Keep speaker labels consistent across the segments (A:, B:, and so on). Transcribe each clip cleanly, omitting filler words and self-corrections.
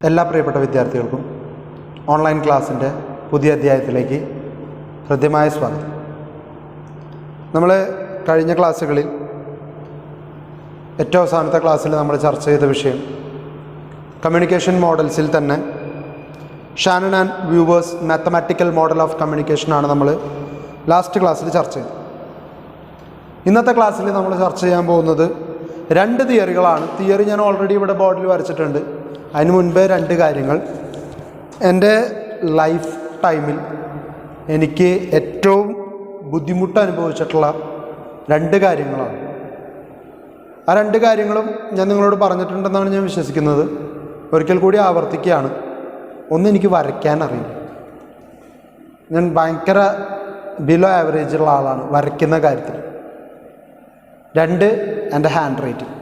A: എല്ലാ പ്രിയപ്പെട്ട വിദ്യാർത്ഥികൾക്കും ഓൺലൈൻ ക്ലാസ്സിൻ്റെ പുതിയ അധ്യായത്തിലേക്ക് ഹൃദ്യമായ സ്വാഗതം. നമ്മൾ കഴിഞ്ഞ ക്ലാസ്സുകളിൽ ഏറ്റവും അവസാനത്തെ ക്ലാസ്സിൽ നമ്മൾ ചർച്ച ചെയ്ത വിഷയം കമ്മ്യൂണിക്കേഷൻ മോഡൽസിൽ തന്നെ Shannon and Weaver's mathematical model of കമ്മ്യൂണിക്കേഷനാണ് നമ്മൾ ലാസ്റ്റ് ക്ലാസ്സിൽ ചർച്ച ചെയ്തത്. ഇന്നത്തെ ക്ലാസ്സിൽ നമ്മൾ ചർച്ച ചെയ്യാൻ പോകുന്നത് രണ്ട് തിയറികളാണ്. തിയറി ഞാൻ ഓൾറെഡി ഇവിടെ ബോർഡിൽ വരച്ചിട്ടുണ്ട്. അതിന് മുൻപേ രണ്ട് കാര്യങ്ങൾ. എൻ്റെ ലൈഫ് ടൈമിൽ എനിക്ക് ഏറ്റവും ബുദ്ധിമുട്ട് അനുഭവിച്ചിട്ടുള്ള രണ്ട് കാര്യങ്ങളാണ്. ആ രണ്ട് കാര്യങ്ങളും ഞാൻ നിങ്ങളോട് പറഞ്ഞിട്ടുണ്ടെന്നാണ് ഞാൻ വിശ്വസിക്കുന്നത്. ഒരിക്കൽ കൂടി ആവർത്തിക്കുകയാണ്. ഒന്ന്, എനിക്ക് വരയ്ക്കാൻ അറിയില്ല. ഞാൻ ഭയങ്കര ബിലോ ആവറേജുള്ള ആളാണ് വരയ്ക്കുന്ന കാര്യത്തിൽ. രണ്ട്, എൻ്റെ ഹാൻഡ് റൈറ്റിംഗ്.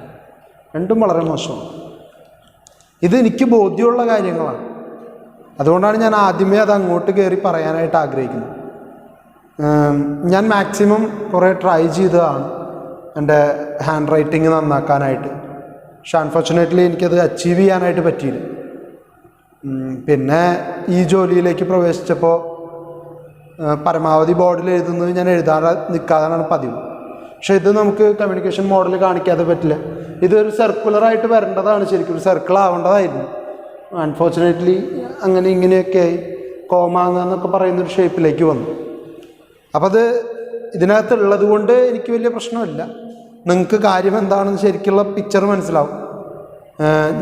A: രണ്ടും വളരെ മോശമാണ്. ഇത് എനിക്ക് ബോധ്യമുള്ള കാര്യങ്ങളാണ്. അതുകൊണ്ടാണ് ഞാൻ ആദ്യമേ അത് അങ്ങോട്ട് കയറി പറയാനായിട്ട് ആഗ്രഹിക്കുന്നത്. ഞാൻ മാക്സിമം കുറേ ട്രൈ ചെയ്തതാണ് എൻ്റെ ഹാൻഡ് റൈറ്റിംഗ് നന്നാക്കാനായിട്ട്. പക്ഷെ അൺഫോർച്ചുനേറ്റ്ലി എനിക്കത് അച്ചീവ് ചെയ്യാനായിട്ട് പറ്റിയില്ല. പിന്നെ ഈ ജോലിയിലേക്ക് പ്രവേശിച്ചപ്പോൾ പരമാവധി ബോർഡിൽ എഴുതുന്നത് ഞാൻ എഴുതാതെ നിൽക്കാതാണ് പതിവ്. പക്ഷേ ഇത് നമുക്ക് കമ്മ്യൂണിക്കേഷൻ മോഡൽ കാണിക്കാതെ പറ്റില്ല. ഇതൊരു സർക്കുലറായിട്ട് വരേണ്ടതാണ്, ശരിക്കും ഒരു സർക്കിൾ ആവേണ്ടതായിരുന്നു. അൺഫോർച്ചുനേറ്റ്ലി അങ്ങനെ ഇങ്ങനെയൊക്കെ ആയി കോമാങ്ങന്നൊക്കെ പറയുന്നൊരു ഷേപ്പിലേക്ക് വന്നു. അപ്പം അത് ഇതിനകത്തുള്ളത് കൊണ്ട് എനിക്ക് വലിയ പ്രശ്നമില്ല. നിങ്ങൾക്ക് കാര്യം എന്താണെന്ന് ശരിക്കുള്ള പിക്ചർ മനസ്സിലാവും.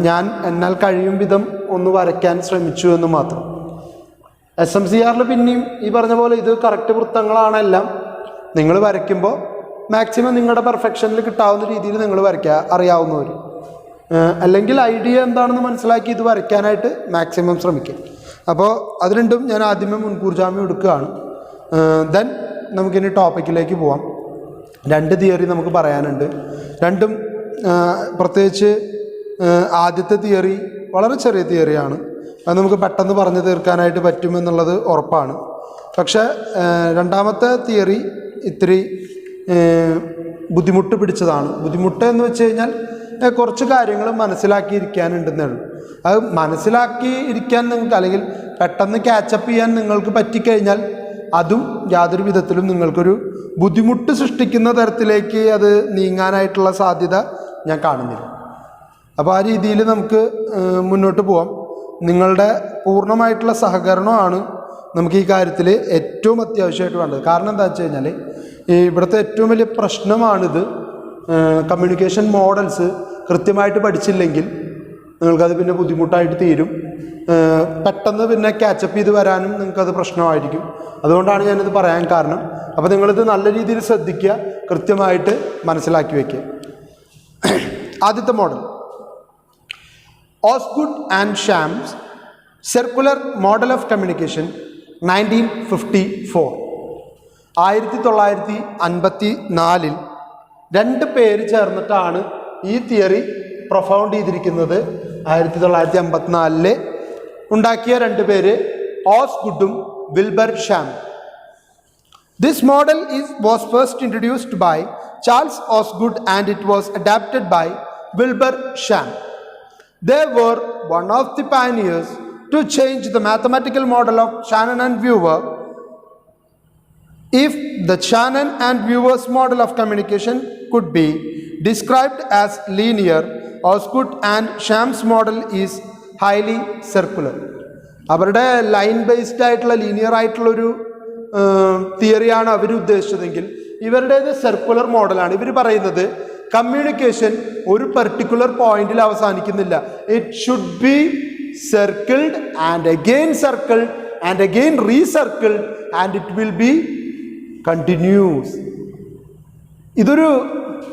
A: ഞാൻ എന്നാൽ കഴിയും വിധം ഒന്ന് വരയ്ക്കാൻ ശ്രമിച്ചു എന്ന് മാത്രം. SMCRൽ പിന്നെയും ഈ പറഞ്ഞ പോലെ ഇത് കറക്റ്റ് വൃത്തങ്ങളാണെല്ലാം. നിങ്ങൾ വരയ്ക്കുമ്പോൾ മാക്സിമം നിങ്ങളുടെ പെർഫെക്ഷനിൽ കിട്ടാവുന്ന രീതിയിൽ നിങ്ങൾ വരയ്ക്കുക, അറിയാവുന്നവർ. അല്ലെങ്കിൽ ഐഡിയ എന്താണെന്ന് മനസ്സിലാക്കി ഇത് വരയ്ക്കാനായിട്ട് മാക്സിമം ശ്രമിക്കുക. അപ്പോൾ അത് രണ്ടും ഞാൻ ആദ്യമേ മുൻകൂർ ജാമ്യം എടുക്കുകയാണ്. ദെൻ നമുക്കിനി ടോപ്പിക്കിലേക്ക് പോവാം. രണ്ട് തിയറി നമുക്ക് പറയാനുണ്ട്. രണ്ടും പ്രത്യേകിച്ച് ആദ്യത്തെ തിയറി വളരെ ചെറിയ തിയറിയാണ്. അത് നമുക്ക് പെട്ടെന്ന് പറഞ്ഞു തീർക്കാനായിട്ട് പറ്റുമെന്നുള്ളത് ഉറപ്പാണ്. പക്ഷേ രണ്ടാമത്തെ തിയറി ഇത്തിരി ബുദ്ധിമുട്ട് പിടിച്ചതാണ്. ബുദ്ധിമുട്ട് എന്ന് വെച്ച് കഴിഞ്ഞാൽ കുറച്ച് കാര്യങ്ങൾ മനസ്സിലാക്കിയിരിക്കാനുണ്ടെന്നേ ഉള്ളൂ. അത് മനസ്സിലാക്കി ഇരിക്കാൻ നിങ്ങൾക്ക്, അല്ലെങ്കിൽ പെട്ടെന്ന് ക്യാച്ചപ്പ് ചെയ്യാൻ നിങ്ങൾക്ക് പറ്റിക്കഴിഞ്ഞാൽ അതും യാതൊരു വിധത്തിലും നിങ്ങൾക്കൊരു ബുദ്ധിമുട്ട് സൃഷ്ടിക്കുന്ന തരത്തിലേക്ക് അത് നീങ്ങാനായിട്ടുള്ള സാധ്യത ഞാൻ കാണുന്നില്ല. അപ്പോൾ ആ രീതിയിൽ നമുക്ക് മുന്നോട്ട് പോവാം. നിങ്ങളുടെ പൂർണ്ണമായിട്ടുള്ള സഹകരണമാണ് നമുക്ക് ഈ കാര്യത്തിൽ ഏറ്റവും അത്യാവശ്യമായിട്ട് വേണ്ടത്. കാരണം എന്താ വെച്ച് കഴിഞ്ഞാൽ ഇവിടുത്തെ ഏറ്റവും വലിയ പ്രശ്നമാണിത്. കമ്മ്യൂണിക്കേഷൻ മോഡൽസ് കൃത്യമായിട്ട് പഠിച്ചില്ലെങ്കിൽ നിങ്ങൾക്കത് പിന്നെ ബുദ്ധിമുട്ടായിട്ട് തീരും. പെട്ടെന്ന് പിന്നെ ക്യാച്ചപ്പ് ചെയ്ത് വരാനും നിങ്ങൾക്കത് പ്രശ്നമായിരിക്കും. അതുകൊണ്ടാണ് ഞാനിത് പറയാൻ കാരണം. അപ്പോൾ നിങ്ങളിത് നല്ല രീതിയിൽ ശ്രദ്ധിക്കുക, കൃത്യമായിട്ട് മനസ്സിലാക്കി വയ്ക്കുക. ആദ്യത്തെ model Osgood and Shams circular model of communication 1954. 1954 രണ്ട് പേര് ചേർന്നിട്ടാണ് ഈ തിയറി പ്രൊഫൗണ്ട് ചെയ്തിരിക്കുന്നത്. 1954 ഉണ്ടാക്കിയ രണ്ട് പേര് ഓസ്ഗുഡും Wilbur Schramm. This model was first introduced by Charles Osgood and it was adapted by Wilbur Sham. They were one of the pioneers to change the mathematical model of Shannon and Viewer. If the Shannon and Viewer's model of communication could be described as linear, Osgood and Sham's model is highly circular. അവരുടെ line based ആയിട്ടുള്ള linear ആയിട്ടുള്ളൊരു തിയറിയാണ് അവർ ഉദ്ദേശിച്ചതെങ്കിൽ ഇവരുടേത് circular മോഡലാണ്. ഇവർ പറയുന്നത് communication ഒരു particular പോയിന്റിൽ അവസാനിക്കുന്നില്ല. It should be circled and again circled and again recircled and it will be continuous. ഇതൊരു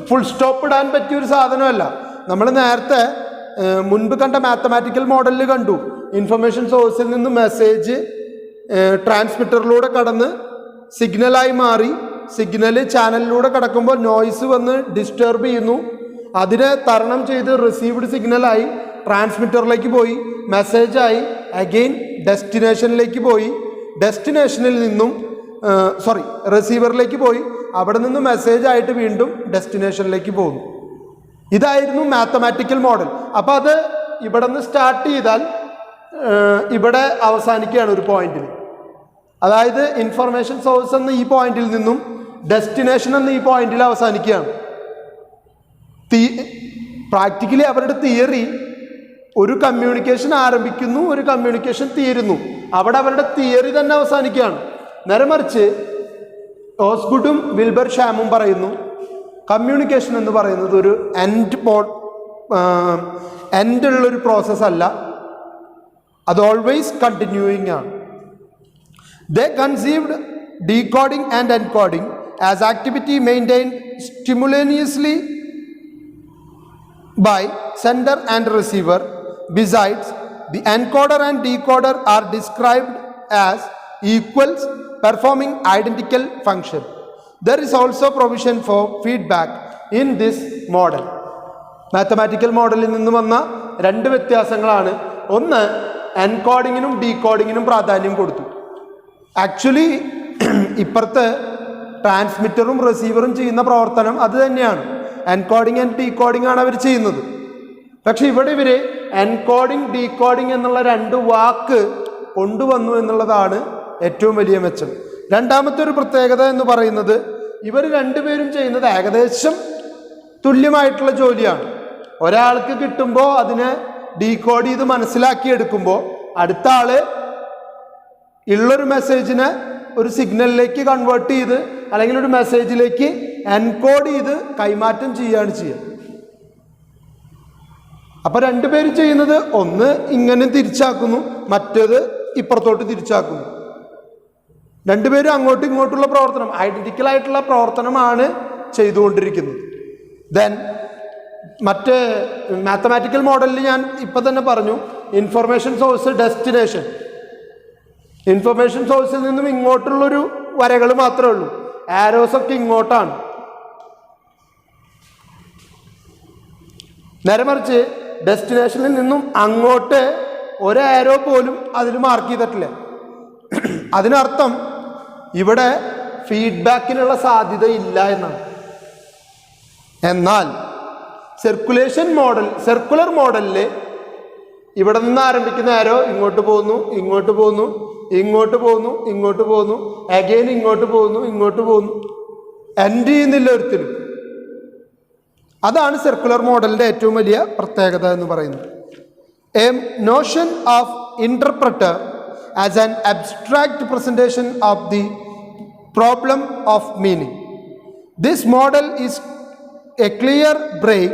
A: ഫുൾ സ്റ്റോപ്പ് ഇടാൻ പറ്റിയൊരു സാധനമല്ല. നമ്മൾ നേരത്തെ മുൻപ് കണ്ട മാത്തമാറ്റിക്കൽ മോഡലിൽ കണ്ടു. ഇൻഫർമേഷൻ സോഴ്സിൽ നിന്ന് മെസ്സേജ് ട്രാൻസ്മിറ്ററിലൂടെ കടന്ന് സിഗ്നലായി മാറി. സിഗ്നൽ ചാനലിലൂടെ കടക്കുമ്പോൾ നോയ്സ് വന്ന് ഡിസ്റ്റർബ് ചെയ്യുന്നു. അതിനെ തരണം ചെയ്ത് റിസീവ്ഡ് സിഗ്നലായി ട്രാൻസ്മിറ്ററിലേക്ക് പോയി, മെസ്സേജായി അഗെയിൻ ഡെസ്റ്റിനേഷനിലേക്ക് പോയി, ഡെസ്റ്റിനേഷനിൽ നിന്നും റിസീവറിലേക്ക് പോയി, അവിടെ നിന്നും മെസ്സേജായിട്ട് വീണ്ടും ഡെസ്റ്റിനേഷനിലേക്ക് പോകുന്നു. ഇതായിരുന്നു മാത്തമാറ്റിക്കൽ മോഡൽ. അപ്പോൾ അത് ഇവിടെ നിന്ന് സ്റ്റാർട്ട് ചെയ്താൽ ഇവിടെ അവസാനിക്കുകയാണ് ഒരു പോയിന്റിൽ. അതായത് ഇൻഫർമേഷൻ സോഴ്സ് എന്ന ഈ പോയിന്റിൽ നിന്നും ഡെസ്റ്റിനേഷൻ എന്ന ഈ പോയിന്റിൽ അവസാനിക്കുകയാണ്. പ്രാക്ടിക്കലി അവരുടെ തിയറി ഒരു കമ്മ്യൂണിക്കേഷൻ ആരംഭിക്കുന്നു, ഒരു കമ്മ്യൂണിക്കേഷൻ തീരുന്നു, അവിടെ അവരുടെ തിയറി തന്നെ അവസാനിക്കുകയാണ്. നേരെ മറിച്ച് ഓസ്ഗുഡും വിൽബർ ഷാമും പറയുന്നു കമ്മ്യൂണിക്കേഷൻ എന്ന് പറയുന്നത് ഒരു എൻഡ് ഉള്ളൊരു പ്രോസസ് അല്ല, അത് ഓൾവേസ് കണ്ടിന്യൂയിങ് ആണ്. They conceived decoding and encoding as activity maintained simultaneously by sender and receiver. Besides, the encoder and decoder are described as equals performing identical function. There is also provision for feedback in this model. Mathematical മോഡലിൽ നിന്ന് വന്ന രണ്ട് വ്യത്യാസങ്ങളാണ്. ഒന്ന്, എൻകോഡിങ്ങിനും ഡീകോഡിങ്ങിനും പ്രാധാന്യം കൊടുത്തു. Actually ഇപ്പുറത്ത് ട്രാൻസ്മിറ്ററും റിസീവറും ചെയ്യുന്ന പ്രവർത്തനം അത് തന്നെയാണ്, എൻകോഡിങ് ആൻഡ് ഡീകോഡിങ് ആണ് അവർ ചെയ്യുന്നത്. പക്ഷെ ഇവിടെ ഇവർ എൻകോഡിങ് ഡീകോഡിങ് എന്നുള്ള രണ്ട് വാക്ക് കൊണ്ടുവന്നു എന്നുള്ളതാണ് ഏറ്റവും വലിയ മെച്ചം. രണ്ടാമത്തെ ഒരു പ്രത്യേകത എന്ന് പറയുന്നത് ഇവർ രണ്ടുപേരും ചെയ്യുന്നത് ഏകദേശം തുല്യമായിട്ടുള്ള ജോലിയാണ്. ഒരാൾക്ക് കിട്ടുമ്പോൾ അതിനെ ഡീകോഡ് ചെയ്ത് മനസ്സിലാക്കിയെടുക്കുമ്പോൾ അടുത്ത ആള് ഉള്ളൊരു മെസ്സേജിനെ ഒരു സിഗ്നലിലേക്ക് കൺവേർട്ട് ചെയ്ത് അല്ലെങ്കിൽ ഒരു മെസ്സേജിലേക്ക് എൻകോഡ് ചെയ്ത് കൈമാറ്റം ചെയ്യുകയാണ് ചെയ്യുക. അപ്പൊ രണ്ടുപേരും ചെയ്യുന്നത് ഒന്ന് ഇങ്ങനെ തിരിച്ചാക്കുന്നു, മറ്റേത് ഇപ്പുറത്തോട്ട് തിരിച്ചാക്കുന്നു. രണ്ടുപേരും അങ്ങോട്ടും ഇങ്ങോട്ടുള്ള പ്രവർത്തനം, ഐഡന്റിക്കൽ ആയിട്ടുള്ള പ്രവർത്തനമാണ് ചെയ്തുകൊണ്ടിരിക്കുന്നത്. ദെൻ മറ്റ് മാത്തമാറ്റിക്കൽ മോഡലിൽ ഞാൻ ഇപ്പം തന്നെ പറഞ്ഞു, ഇൻഫർമേഷൻ സോഴ്സ്, ഡെസ്റ്റിനേഷൻ. ഇൻഫർമേഷൻ സോഴ്സിൽ നിന്നും ഇങ്ങോട്ടുള്ളൊരു വരകൾ മാത്രമേ ഉള്ളൂ, ആരോസ് ഒക്കെ ഇങ്ങോട്ടാണ്. നേരെ മറിച്ച് ഡെസ്റ്റിനേഷനിൽ നിന്നും അങ്ങോട്ട് ഒരു ആരോ പോലും അതിൽ മാർക്ക് ചെയ്തിട്ടില്ല. അതിനർത്ഥം ഇവിടെ ഫീഡ്ബാക്കിനുള്ള സാധ്യത ഇല്ല എന്നാണ്. എന്നാൽ സർക്കുലർ മോഡലിൽ ഇവിടെ നിന്ന് ആരംഭിക്കുന്ന ആരോ ഇങ്ങോട്ട് പോകുന്നു, ഇങ്ങോട്ട് പോകുന്നു, ഇങ്ങോട്ട് പോകുന്നു, ഇങ്ങോട്ട് പോകുന്നു, അഗെയിൻ ഇങ്ങോട്ട് പോകുന്നു, ഇങ്ങോട്ട് പോകുന്നു, എൻഡ് ചെയ്യുന്നില്ല ഒരിക്കലും. അതാണ് സർക്കുലർ മോഡലിൻ്റെ ഏറ്റവും വലിയ പ്രത്യേകത എന്ന് പറയുന്നത്. A Notion of interpreter as an abstract presentation of the problem of meaning. This model is a clear break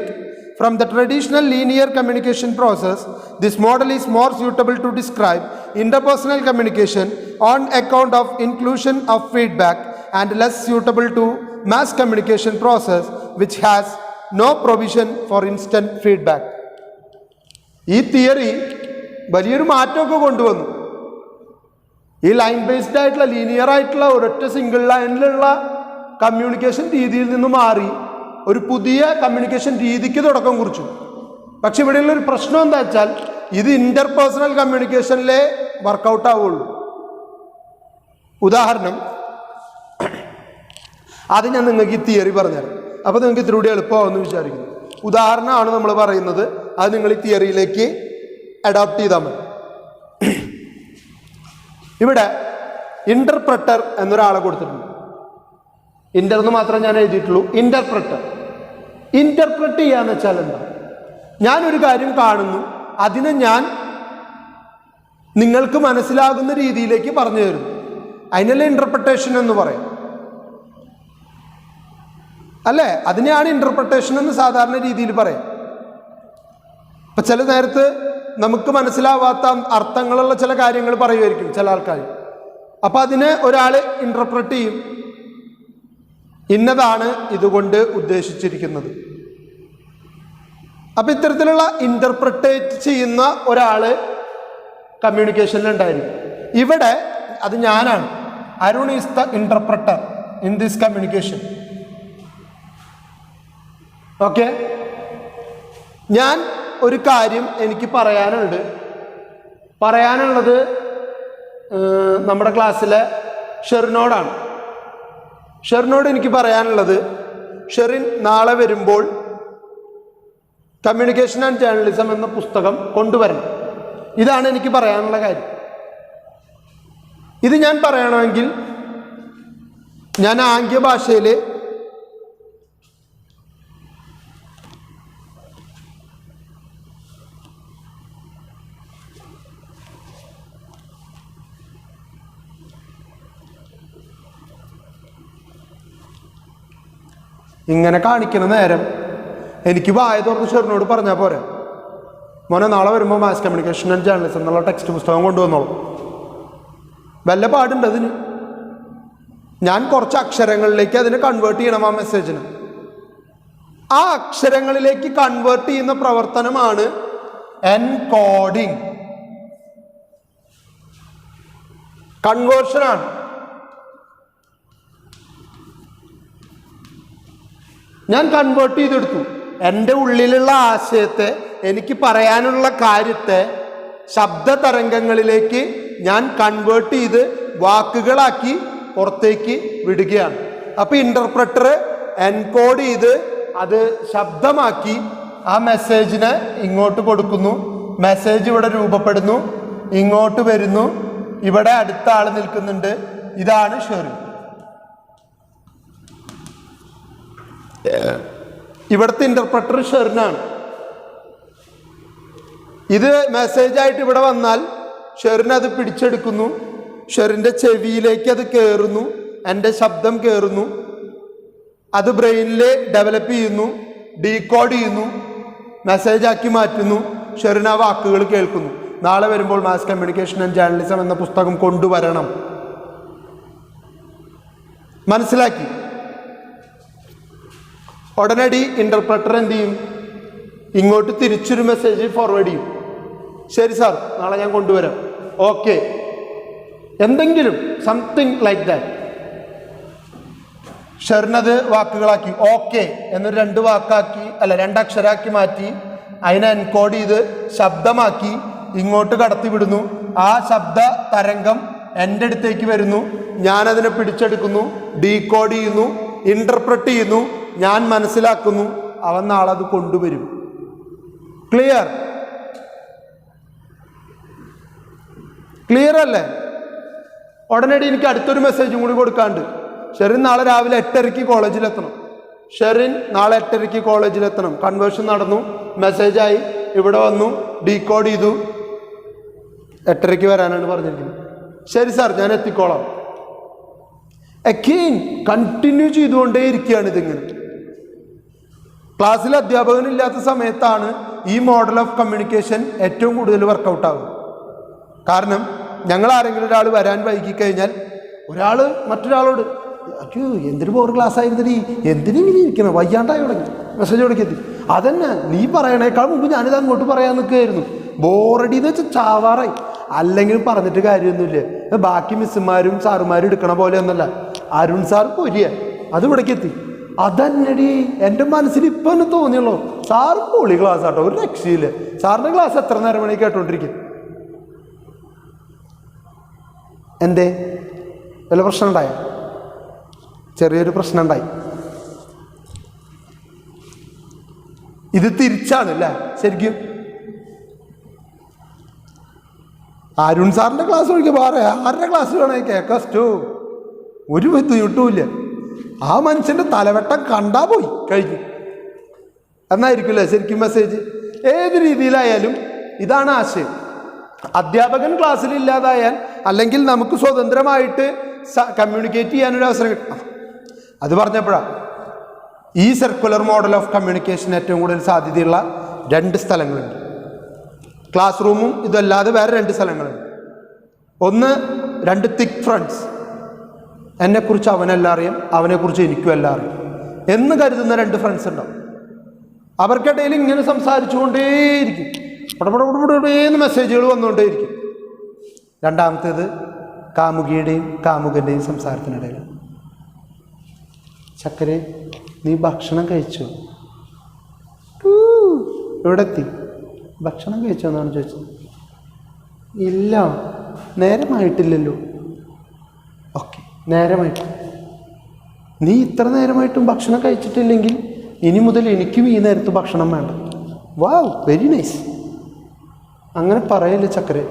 A: from the traditional linear communication process. This model is more suitable to describe interpersonal communication on account of inclusion of feedback and less suitable to mass communication process which has no provision for instant feedback. ഈ theory വലിയൊരു മാറ്റമൊക്കെ കൊണ്ടുവന്നു. ഈ line based ആയിട്ടുള്ള linear ആയിട്ടുള്ള ഒരൊറ്റ single ലൈനിലുള്ള communication രീതിയിൽ നിന്ന് മാറി ഒരു പുതിയ കമ്മ്യൂണിക്കേഷൻ രീതിക്ക് തുടക്കം കുറിച്ചു. പക്ഷെ ഇവിടെയുള്ള ഒരു പ്രശ്നം എന്താ വെച്ചാൽ ഇത് ഇന്റർപേഴ്സണൽ കമ്മ്യൂണിക്കേഷനിലെ വർക്കൗട്ട് ആവുള്ളൂ. ഉദാഹരണം, അത് ഞാൻ നിങ്ങൾക്ക് ഈ തിയറി പറഞ്ഞുതരാം. അപ്പോൾ നിങ്ങൾക്ക് ഇത്തിരി കൂടി എളുപ്പമാവുമെന്ന് വിചാരിക്കുന്നു. ഉദാഹരണമാണ് നമ്മൾ പറയുന്നത്, അത് നിങ്ങൾ ഈ തിയറിയിലേക്ക് അഡോപ്റ്റ് ചെയ്താൽ മതി. ഇവിടെ ഇന്റർപ്രറ്റർ എന്നൊരാളെ കൊടുത്തിട്ടുണ്ട്. ഇന്റർ എന്ന് മാത്രം ഞാൻ എഴുതിയിട്ടുള്ളൂ. ഇന്റർപ്രറ്റ് ചെയ്യാന്ന് വെച്ചാൽ എന്താ? ഞാനൊരു കാര്യം കാണുന്നു, അതിനെ ഞാൻ നിങ്ങൾക്ക് മനസ്സിലാകുന്ന രീതിയിലേക്ക് പറഞ്ഞു തരുന്നു, അതിനല്ലേ ഇന്റർപ്രിട്ടേഷൻ എന്ന് പറയും അല്ലേ? അതിനെയാണ് ഇന്റർപ്രിട്ടേഷൻ എന്ന് സാധാരണ രീതിയിൽ പറയാം. ഇപ്പം ചില നേരത്ത് നമുക്ക് മനസ്സിലാവാത്ത അർത്ഥങ്ങളുള്ള ചില കാര്യങ്ങൾ പറയുമായിരിക്കും ചില ആൾക്കാർ. അപ്പം അതിനെ ഒരാൾ ഇന്റർപ്രറ്റ് ചെയ്യും, ഇന്നതാണ് ഇതുകൊണ്ട് ഉദ്ദേശിച്ചിരിക്കുന്നത്. അപ്പം ഇത്തരത്തിലുള്ള ഇന്റർപ്രറ്റേറ്റ് ചെയ്യുന്ന ഒരാൾ കമ്മ്യൂണിക്കേഷനിലുണ്ടായിരിക്കും. ഇവിടെ അത് ഞാനാണ്. Arun is the interpreter in this communication. Okay, ഞാൻ ഒരു കാര്യം എനിക്ക് പറയാനുള്ളത് നമ്മുടെ ക്ലാസ്സിലെ ഷെറിനോടാണ്. ഷെറിനോട് എനിക്ക് പറയാനുള്ളത്, ഷെറിൻ നാളെ വരുമ്പോൾ കമ്മ്യൂണിക്കേഷൻ ആൻഡ് ജേർണലിസം എന്ന പുസ്തകം കൊണ്ടുവരണം. ഇതാണ് എനിക്ക് പറയാനുള്ള കാര്യം. ഇത് ഞാൻ പറയണമെങ്കിൽ ഞാൻ ആംഗ്യ ഭാഷയിൽ ഇങ്ങനെ കാണിക്കുന്ന നേരം എനിക്ക് വായ തുറന്ന് ഷെറിനോട് പറഞ്ഞാൽ പോരെ, മോനെ നാളെ വരുമ്പോൾ മാസ് കമ്മ്യൂണിക്കേഷൻ ആൻഡ് ജേർണലിസം എന്നുള്ള ടെക്സ്റ്റ് പുസ്തകം കൊണ്ടുവന്നോളൂ. വല്ല പാടുണ്ട് അതിന്? ഞാൻ കുറച്ച് അക്ഷരങ്ങളിലേക്ക് അതിനെ കൺവേർട്ട് ചെയ്യണം. ആ മെസ്സേജിന് ആ അക്ഷരങ്ങളിലേക്ക് കൺവേർട്ട് ചെയ്യുന്ന പ്രവർത്തനമാണ് എൻകോഡിങ്, കൺവേർഷനാണ്. ഞാൻ കൺവേർട്ട് ചെയ്തെടുത്തു. എൻ്റെ ഉള്ളിലുള്ള ആശയത്തെ, എനിക്ക് പറയാനുള്ള കാര്യത്തെ ശബ്ദ തരംഗങ്ങളിലേക്ക് ഞാൻ കൺവേർട്ട് ചെയ്ത് വാക്കുകളാക്കി പുറത്തേക്ക് വിടുകയാണ്. അപ്പോൾ ഇൻ്റർപ്രറ്റർ എൻകോഡ് ചെയ്ത് അത് ശബ്ദമാക്കി ആ മെസ്സേജിനെ ഇങ്ങോട്ട് കൊടുക്കുന്നു. മെസ്സേജ് ഇവിടെ രൂപപ്പെടുന്നു, ഇങ്ങോട്ട് വരുന്നു, ഇവിടെ അടുത്ത ആൾ നിൽക്കുന്നുണ്ട്. ഇതാണ് ഷെറിൻ. ഇവിടുത്തെ ഇൻ്റർപ്രറ്റർ ഷെറിനാണ്. ഇത് മെസ്സേജായിട്ട് ഇവിടെ വന്നാൽ ഷെറിൻ അത് പിടിച്ചെടുക്കുന്നു, ഷെറിൻ്റെ ചെവിയിലേക്ക് അത് കയറുന്നു, എൻ്റെ ശബ്ദം കയറുന്നു, അത് ബ്രെയിനിൽ ഡെവലപ്പ് ചെയ്യുന്നു, ഡീകോഡ് ചെയ്യുന്നു, മെസ്സേജാക്കി മാറ്റുന്നു. ഷെറിൻ ആ വാക്കുകൾ കേൾക്കുന്നു. നാളെ വരുമ്പോൾ മാസ് കമ്മ്യൂണിക്കേഷൻ ആൻഡ് ജേർണലിസം എന്ന പുസ്തകം കൊണ്ടുവരണം. മനസ്സിലാക്കി? ഉടനടി ഇൻ്റർപ്രറ്റർ എന്ത് ചെയ്യും? ഇങ്ങോട്ട് തിരിച്ചൊരു മെസ്സേജ് ഫോർവേഡ് ചെയ്യും. ശരി സാർ, നാളെ ഞാൻ കൊണ്ടുവരാം. ഓക്കെ, എന്തെങ്കിലും സംതിങ് ലൈക്ക് ദാറ്റ്. ഷെറിനത് വാക്കുകളാക്കി. ഓക്കെ എന്നൊരു 2 വാക്കാക്കി, അല്ല 2 അക്ഷരാക്കി മാറ്റി, അതിനെ എൻകോഡ് ചെയ്ത് ശബ്ദമാക്കി ഇങ്ങോട്ട് കടത്തിവിടുന്നു. ആ ശബ്ദ തരംഗം എൻ്റെ അടുത്തേക്ക് വരുന്നു, ഞാനതിനെ പിടിച്ചെടുക്കുന്നു, ഡീകോഡ് ചെയ്യുന്നു, ഇൻ്റർപ്രറ്റ് ചെയ്യുന്നു, ഞാൻ മനസ്സിലാക്കുന്നു. അവൻ നാളെ അത് കൊണ്ടുവരും. ക്ലിയർ? ക്ലിയർ അല്ലേ? ഉടനടി എനിക്ക് അടുത്തൊരു മെസ്സേജും കൂടി കൊടുക്കാണ്ട്. ഷെറിൻ നാളെ രാവിലെ 8:30 കോളേജിലെത്തണം. ഷെറിൻ നാളെ 8:30 കോളേജിലെത്തണം. കൺവേർഷൻ നടന്നു, മെസ്സേജായി, ഇവിടെ വന്നു, ഡീകോഡ് ചെയ്തു. 8:30 വരാനാണ് പറഞ്ഞിരിക്കുന്നത്. ശരി സാർ, ഞാൻ എത്തിക്കോളാം. അഗെയിൻ കണ്ടിന്യൂ ചെയ്തുകൊണ്ടേ ഇരിക്കുകയാണ് ഇതിങ്ങനെ. ക്ലാസ്സിൽ അധ്യാപകനില്ലാത്ത സമയത്താണ് ഈ മോഡൽ ഓഫ് കമ്മ്യൂണിക്കേഷൻ ഏറ്റവും കൂടുതൽ വർക്കൗട്ട് ആകും. കാരണം ഞങ്ങൾ ആരെങ്കിലും ഒരാൾ വരാൻ വൈകിക്കഴിഞ്ഞാൽ ഒരാൾ മറ്റൊരാളോട് അയ്യോ എന്തൊരു ബോർ ക്ലാസ് ആയിരുന്നീ, എന്തിനിങ്ങനെ ഇരിക്കണം, വയ്യാണ്ടായി തുടങ്ങി, മെസ്സേജ് കൊടുക്കെത്തി. അതന്നെ നീ പറയണേക്കാൾ മുമ്പ് ഞാനിത് അങ്ങോട്ട് പറയാൻ നിൽക്കുകയായിരുന്നു. ബോറടി എന്ന് വെച്ചാൽ ചാവാറായി. അല്ലെങ്കിൽ പറഞ്ഞിട്ട് കാര്യമൊന്നുമില്ല. ബാക്കി മിസ്സുമാരും സാറുമാരും എടുക്കണ പോലെ ഒന്നല്ല. അരുൺ സാർ പൊരിയ അത് ഇവിടേക്ക് എത്തി. അതന്നടി എൻ്റെ മനസ്സിൽ ഇപ്പം തന്നെ തോന്നിയുള്ളൂ. സാറ് പൊളി ക്ലാസ് ആട്ടോ, ഒരു രക്ഷയില്ല. സാറിൻ്റെ ക്ലാസ് എത്ര നേരം വേണമെങ്കിൽ കേട്ടോണ്ടിരിക്കും. എന്തേ വല്ല പ്രശ്നം ഉണ്ടായ? ചെറിയൊരു പ്രശ്നം ഉണ്ടായി. ഇത് തിരിച്ചാണ് അല്ലേ ശരിക്കും? അരുൺ സാറിൻ്റെ ക്ലാസ് ഒഴിക്കുക വേറെ ആരുടെ ക്ലാസ് വേണമെങ്കിൽ കേൾക്കസ്റ്റോ, ഒരു ബുദ്ധിമുട്ടുമില്ല. ആ മനുഷ്യൻ്റെ തലവെട്ടം കണ്ടാ പോയി കഴിഞ്ഞു എന്നായിരിക്കില്ലേ ശരിക്കും മെസ്സേജ്? ഏത് രീതിയിലായാലും ഇതാണ് ആശയം. അധ്യാപകൻ ക്ലാസ്സിൽ ഇല്ലാതായാൽ അല്ലെങ്കിൽ നമുക്ക് സ്വതന്ത്രമായിട്ട് കമ്മ്യൂണിക്കേറ്റ് ചെയ്യാനൊരു അവസരം കിട്ടും. അത് പറഞ്ഞപ്പോഴാണ് ഈ സർക്കുലർ മോഡൽ ഓഫ് കമ്മ്യൂണിക്കേഷൻ ഏറ്റവും കൂടുതൽ സാധ്യതയുള്ള 2 സ്ഥലങ്ങളുണ്ട്. ക്ലാസ് റൂമും ഇതല്ലാതെ വേറെ 2 സ്ഥലങ്ങളുണ്ട്. ഒന്ന് 2 തിക്ക് ഫ്രണ്ട്സ്, എന്നെക്കുറിച്ച് അവനെല്ലാം അറിയാം, അവനെക്കുറിച്ച് എനിക്കും എല്ലാം അറിയാം എന്ന് കരുതുന്ന 2 ഫ്രണ്ട്സ് ഉണ്ടാവും. അവർക്കിടയിൽ ഇങ്ങനെ സംസാരിച്ചുകൊണ്ടേയിരിക്കും, പടപടപടപടേന്ന് മെസ്സേജുകൾ വന്നുകൊണ്ടേയിരിക്കും. രണ്ടാമത്തേത് കാമുകിയുടെയും കാമുകൻ്റെയും സംസാരത്തിനിടയിലാണ്. ചക്കരെ നീ ഭക്ഷണം കഴിച്ചോ? ഇവിടെ എത്തി. ഭക്ഷണം കഴിച്ചോ എന്നാണ് ചോദിച്ചത്. ഇല്ല, നേരമായിട്ടില്ലല്ലോ. ഓക്കെ, നേരമായിട്ട്. നീ ഇത്ര നേരമായിട്ടും ഭക്ഷണം കഴിച്ചിട്ടില്ലെങ്കിൽ ഇനി മുതൽ എനിക്കും ഈ നേരത്ത് ഭക്ഷണം വേണ്ട. വാവ്, വെരി നൈസ്. അങ്ങനെ പറയല്ലേ ചക്കരെ,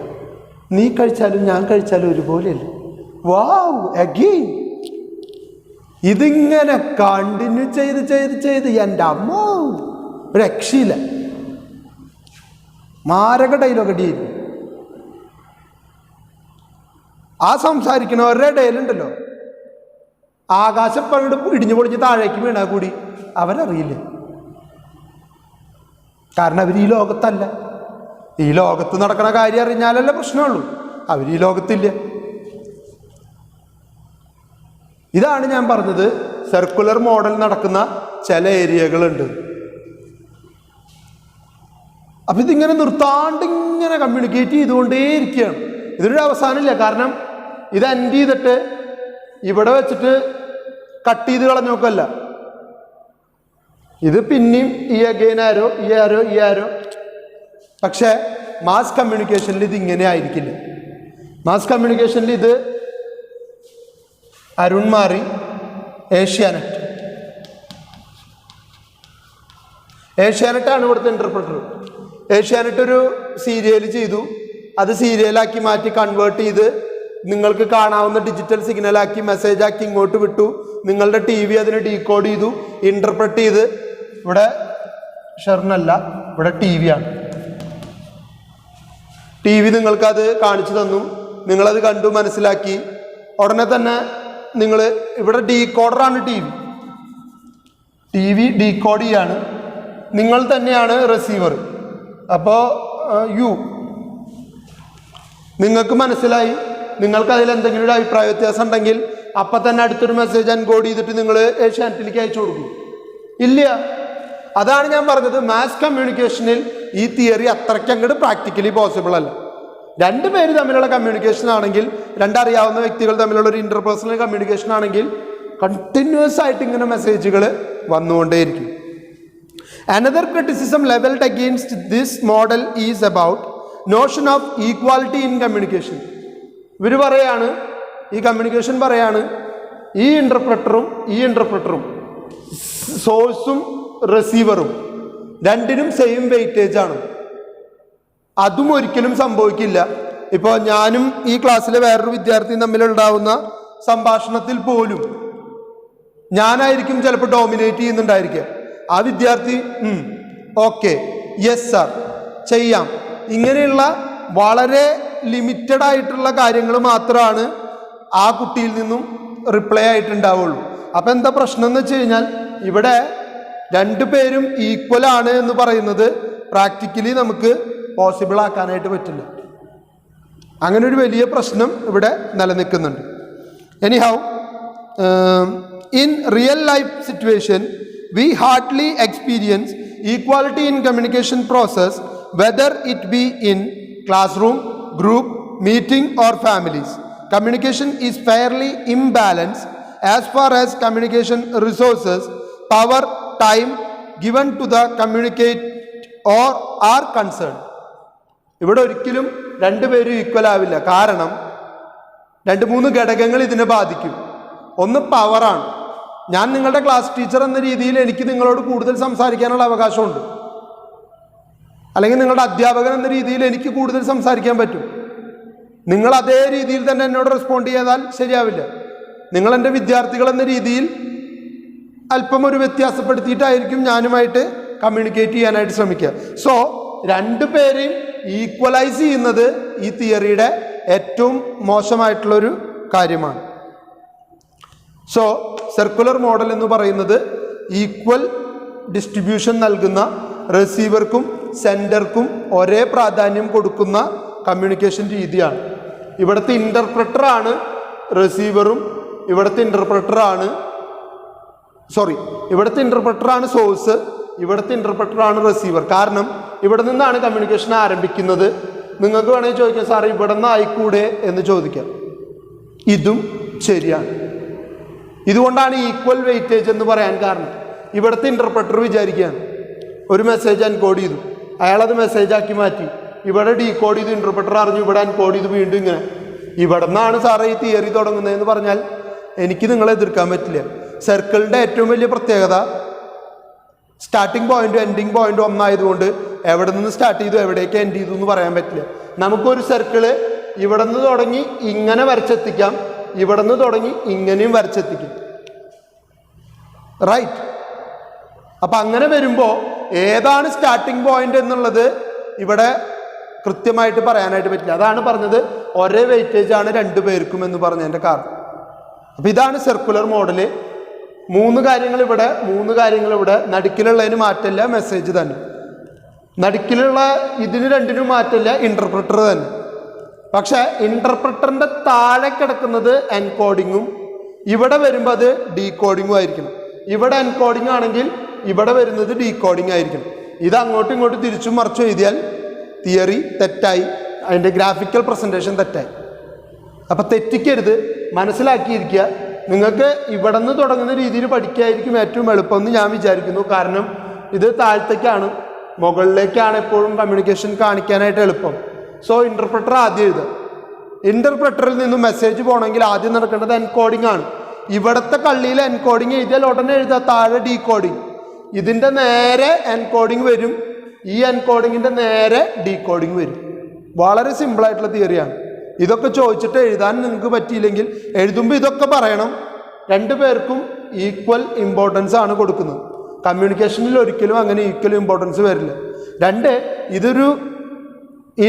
A: നീ കഴിച്ചാലും ഞാൻ കഴിച്ചാലും ഒരുപോലെയല്ലേ. വാവ്, അഗെയിൻ ഇതിങ്ങനെ കണ്ടിന്യൂ ചെയ്ത് ചെയ്ത് ചെയ്ത് എൻ്റെ അമ്മ ഒരു രക്ഷയില്ല. മാരക ഡയലോഗ് അടിയായിരുന്നു. ആ സംസാരിക്കണവരുടെ ഇടയിലുണ്ടല്ലോ ആകാശം പണ്ട് ഇടിഞ്ഞു പൊളിഞ്ഞ് താഴേക്ക് വീണാൽ കൂടി അവരറിയില്ല. കാരണം അവർ ഈ ലോകത്തല്ല. ഈ ലോകത്ത് നടക്കണ കാര്യം അറിഞ്ഞാലല്ലേ പ്രശ്നമുള്ളൂ. അവർ ഈ ലോകത്തില്ല. ഇതാണ് ഞാൻ പറഞ്ഞത്, സർക്കുലർ മോഡൽ നടക്കുന്ന ചില ഏരിയകളുണ്ട്. അപ്പൊ ഇതിങ്ങനെ നിർത്താണ്ട് ഇങ്ങനെ കമ്മ്യൂണിക്കേറ്റ് ചെയ്തുകൊണ്ടേയിരിക്കുകയാണ്. ഇതിനൊരു അവസാനമില്ല. കാരണം ഇത് എൻഡ് ചെയ്തിട്ട് ഇവിടെ വെച്ചിട്ട് കട്ട് ചെയ്ത് കളഞ്ഞു നോക്കല്ല. ഇത് പിന്നെയും ഈ അഗെയിൻ ആരോ ഈ ആരോ ഈ ആരോ. പക്ഷേ മാസ് കമ്മ്യൂണിക്കേഷനിൽ ഇത് ഇങ്ങനെ ആയിരിക്കില്ല. മാസ് കമ്മ്യൂണിക്കേഷനിൽ ഇത് അരുൺ മാറി, ഏഷ്യാനെറ്റ്. ഏഷ്യാനെറ്റാണ് ഇവിടുത്തെ ഇന്റർപ്രറ്റർ. ഏഷ്യാനെറ്റ് ഒരു സീരിയൽ ചെയ്തു, അത് സീരിയലാക്കി മാറ്റി കൺവേർട്ട് ചെയ്ത് നിങ്ങൾക്ക് കാണാവുന്ന ഡിജിറ്റൽ സിഗ്നലാക്കി മെസ്സേജാക്കി ഇങ്ങോട്ട് വിട്ടു. നിങ്ങളുടെ ടി വി അതിനെ ഡീകോഡ് ചെയ്തു, ഇന്റർപ്രറ്റ് ചെയ്ത്. ഇവിടെ ഷെറിനല്ല, ഇവിടെ ടി വി ആണ്. ടി വി നിങ്ങൾക്കത് കാണിച്ചു തന്നു, നിങ്ങളത് കണ്ടു മനസ്സിലാക്കി. ഉടനെ തന്നെ നിങ്ങൾ ഇവിടെ ഡീകോഡറാണ് ടി വി ഡീകോഡ് ചെയ്യാണ്. നിങ്ങൾ തന്നെയാണ് റിസീവർ. അപ്പോൾ നിങ്ങൾക്ക് മനസ്സിലായി. നിങ്ങൾക്ക് അതിൽ എന്തെങ്കിലും ഒരു അഭിപ്രായ വ്യത്യാസം ഉണ്ടെങ്കിൽ അപ്പം തന്നെ അടുത്തൊരു മെസ്സേജ് എൻകോഡ് ചെയ്തിട്ട് നിങ്ങൾ ഏഷ്യാനെറ്റിലേക്ക് അയച്ചു കൊടുക്കും. ഇല്ല. അതാണ് ഞാൻ പറഞ്ഞത്, മാസ് കമ്മ്യൂണിക്കേഷനിൽ ഈ തിയറി അത്രയ്ക്ക് അങ്ങോട്ട് പ്രാക്ടിക്കലി പോസിബിൾ അല്ല. രണ്ടുപേര് തമ്മിലുള്ള കമ്മ്യൂണിക്കേഷൻ ആണെങ്കിൽ, രണ്ടറിയാവുന്ന വ്യക്തികൾ തമ്മിലുള്ള ഒരു ഇന്റർപേഴ്സണൽ കമ്മ്യൂണിക്കേഷൻ ആണെങ്കിൽ കണ്ടിന്യൂസ് ആയിട്ട് ഇങ്ങനെ മെസ്സേജുകൾ വന്നുകൊണ്ടേയിരിക്കും. Another criticism leveled against this model is about notion of equality in communication. ഇവർ പറയാണ്, ഈ കമ്മ്യൂണിക്കേഷൻ പറയാണ്, ഈ ഇന്റർപ്രറ്ററും സോഴ്സും റിസീവറും രണ്ടിനും സെയിം വെയിറ്റേജ് ആണ്. അതും ഒരിക്കലും സംഭവിക്കില്ല. ഇപ്പോൾ ഞാനും ഈ ക്ലാസ്സിലെ വേറൊരു വിദ്യാർത്ഥിയും തമ്മിലുണ്ടാവുന്ന സംഭാഷണത്തിൽ പോലും ഞാനായിരിക്കും ചിലപ്പോൾ ഡോമിനേറ്റ് ചെയ്യുന്നുണ്ടായിരിക്കുക. ആ വിദ്യാർത്ഥി ഓക്കെ, യെസ് സാർ, ചെയ്യാം, ഇങ്ങനെയുള്ള വളരെ ലിമിറ്റഡ് ആയിട്ടുള്ള കാര്യങ്ങൾ മാത്രമാണ് ആ കുട്ടിയിൽ നിന്നും റിപ്ലൈ ആയിട്ടുണ്ടാവുള്ളൂ. അപ്പം എന്താ പ്രശ്നം എന്ന് വെച്ച് കഴിഞ്ഞാൽ, ഇവിടെ രണ്ടുപേരും ഈക്വൽ ആണ് എന്ന് പറയുന്നത് പ്രാക്ടിക്കലി നമുക്ക് പോസിബിൾ ആക്കാനായിട്ട് പറ്റില്ല. അങ്ങനെ ഒരു വലിയ പ്രശ്നം ഇവിടെ നിലനിൽക്കുന്നുണ്ട്. Anyhow, in real life situation we hardly experience equality in communication process, whether it be in classroom, group, meeting or families. Communication is fairly imbalanced as far as communication resources, power, time given to the communicate or are concerned. ഇവിടെ ഒരിക്കലും രണ്ടുപേരും equal ആവില്ല. കാരണം 2-3 ഘടകങ്ങൾ ഇതിനെ ബാധിക്കും. ഒന്ന് പവറാണ്. ഞാൻ നിങ്ങളുടെ ക്ലാസ് ടീച്ചർ എന്ന രീതിയിൽ എനിക്ക് നിങ്ങളോട് കൂടുതൽ സംസാരിക്കാനുള്ള അവകാശമുണ്ട്. അല്ലെങ്കിൽ നിങ്ങളുടെ അധ്യാപകൻ എന്ന രീതിയിൽ എനിക്ക് കൂടുതൽ സംസാരിക്കാൻ പറ്റും. നിങ്ങൾ അതേ രീതിയിൽ തന്നെ എന്നോട് റെസ്പോണ്ട് ചെയ്താൽ ശരിയാവില്ല. നിങ്ങൾ എൻ്റെ വിദ്യാർത്ഥികൾ എന്ന രീതിയിൽ അല്പം ഒരു വ്യത്യാസപ്പെടുത്തിയിട്ടായിരിക്കും ഞാനുമായിട്ട് കമ്മ്യൂണിക്കേറ്റ് ചെയ്യാനായിട്ട് ശ്രമിക്കുക. സോ രണ്ടുപേരെയും ഈക്വലൈസ് ചെയ്യുന്നത് ഈ തിയറിയുടെ ഏറ്റവും മോശമായിട്ടുള്ളൊരു കാര്യമാണ്. സോ സർക്കുലർ മോഡൽ എന്ന് പറയുന്നത് ഈക്വൽ ഡിസ്ട്രിബ്യൂഷൻ നൽകുന്ന, റിസീവർക്കും സെൻഡർക്കും ഒരേ പ്രാധാന്യം കൊടുക്കുന്ന കമ്മ്യൂണിക്കേഷൻ രീതിയാണ്. ഇവിടുത്തെ ഇന്റർപ്രറ്ററാണ് റിസീവറും, ഇവിടുത്തെ ഇന്റർപ്രറ്ററാണ് സോഴ്സ്, ഇവിടുത്തെ ഇന്റർപ്രറ്ററാണ് റിസീവർ. കാരണം ഇവിടെ നിന്നാണ് കമ്മ്യൂണിക്കേഷൻ ആരംഭിക്കുന്നത്. നിങ്ങൾക്ക് വേണമെങ്കിൽ ചോദിക്കാം, സാർ ഇവിടെ നിന്ന് ആയിക്കൂടെ എന്ന് ചോദിക്കാം. ഇതും ശരിയാണ്. ഇതുകൊണ്ടാണ് ഈക്വൽ വെയിറ്റേജ് എന്ന് പറയാൻ കാരണം. ഇവിടുത്തെ ഇന്റർപ്രറ്റർ വിചാരിക്കുകയാണ്, ഒരു മെസ്സേജ് എൻകോഡ് ചെയ്തു, അയാളത് മെസ്സേജാക്കി മാറ്റി, ഇവിടെ ഡീകോഡ് ചെയ്തു, ഇന്റർപ്രറ്റർ അറിഞ്ഞു, ഇവിടെ എൻകോഡ് ചെയ്തു, വീണ്ടും ഇങ്ങനെ. ഇവിടെ നിന്നാണ് സാറേ ഈ തിയറി തുടങ്ങുന്നതെന്ന് പറഞ്ഞാൽ എനിക്ക് നിങ്ങളെ എതിർക്കാൻ പറ്റില്ല. സർക്കിളിൻ്റെ ഏറ്റവും വലിയ പ്രത്യേകത സ്റ്റാർട്ടിംഗ് പോയിന്റും എൻഡിങ് പോയിന്റും ഒന്നായതുകൊണ്ട് എവിടെ നിന്ന് സ്റ്റാർട്ട് ചെയ്തു എവിടേക്ക് എൻഡ് ചെയ്തു എന്ന് പറയാൻ പറ്റില്ല. നമുക്കൊരു സർക്കിള് ഇവിടെ നിന്ന് തുടങ്ങി ഇങ്ങനെ വരച്ചെത്തിക്കാം, ഇവിടെ നിന്ന് തുടങ്ങി ഇങ്ങനെയും വരച്ചെത്തിക്കാം. റൈറ്റ്? അപ്പം അങ്ങനെ വരുമ്പോൾ ഏതാണ് സ്റ്റാർട്ടിംഗ് പോയിന്റ് എന്നുള്ളത് ഇവിടെ കൃത്യമായിട്ട് പറയാനായിട്ട് പറ്റില്ല. അതാണ് പറഞ്ഞത് ഒരേ വെയിറ്റേജ് ആണ് രണ്ടു പേർക്കും എന്ന് പറഞ്ഞതിൻ്റെ കാരണം. അപ്പം ഇതാണ് സർക്കുലർ മോഡല്. മൂന്ന് കാര്യങ്ങൾ ഇവിടെ. നടുക്കിലുള്ളതിന് മാറ്റമില്ല, മെസ്സേജ് തന്നെ. നടുക്കിലുള്ള ഇതിന് രണ്ടിനും മാറ്റമില്ല, ഇന്റർപ്രറ്റർ തന്നെ. പക്ഷെ ഇന്റർപ്രറ്ററിന്റെ താഴെ കിടക്കുന്നത് എൻകോഡിങ്ങും ഇവിടെ വരുമ്പോൾ അത് ഡീകോഡിങ്ങും ആയിരിക്കണം. ഇവിടെ എൻകോഡിങ് ആണെങ്കിൽ ഇവിടെ വരുന്നത് ഡീകോഡിങ് ആയിരിക്കണം. ഇത് അങ്ങോട്ടും ഇങ്ങോട്ടും തിരിച്ചും മറിച്ചും എഴുതിയാൽ തിയറി തെറ്റായി, അതിൻ്റെ ഗ്രാഫിക്കൽ പ്രസൻറ്റേഷൻ തെറ്റായി. അപ്പം തെറ്റിക്കരുത്, മനസ്സിലാക്കിയിരിക്കുക. നിങ്ങൾക്ക് ഇവിടെ നിന്ന് തുടങ്ങുന്ന രീതിയിൽ പഠിക്കായിരിക്കും ഏറ്റവും എളുപ്പമെന്ന് ഞാൻ വിചാരിക്കുന്നു. കാരണം ഇത് താഴത്തേക്കാണ്, മുകളിലേക്കാണ് എപ്പോഴും കമ്മ്യൂണിക്കേഷൻ കാണിക്കാനായിട്ട് എളുപ്പം. സോ ഇന്റർപ്രറ്റർ ആദ്യം എഴുതുക. ഇന്റർപ്രറ്ററിൽ നിന്നും മെസ്സേജ് പോകണമെങ്കിൽ ആദ്യം നടക്കേണ്ടത് എൻകോഡിംഗ് ആണ്. ഇവിടുത്തെ കള്ളിയിൽ എൻകോഡിങ് എഴുതിയാൽ ഉടനെ എഴുതുക താഴെ ഡീകോഡിങ്. ഇതിൻ്റെ നേരെ എൻകോഡിങ് വരും, ഈ എൻകോഡിങ്ങിൻ്റെ നേരെ ഡീകോഡിങ് വരും. വളരെ സിമ്പിളായിട്ടുള്ള തിയറിയാണ്. ഇതൊക്കെ ചോദിച്ചിട്ട് എഴുതാൻ നിങ്ങൾക്ക് പറ്റിയില്ലെങ്കിൽ എഴുതുമ്പോൾ ഇതൊക്കെ പറയണം. രണ്ടു പേർക്കും ഈക്വൽ ഇമ്പോർട്ടൻസ് ആണ് കൊടുക്കുന്നത്. കമ്മ്യൂണിക്കേഷനിൽ ഒരിക്കലും അങ്ങനെ ഈക്വൽ ഇമ്പോർട്ടൻസ് വരില്ല. രണ്ട്, ഇതൊരു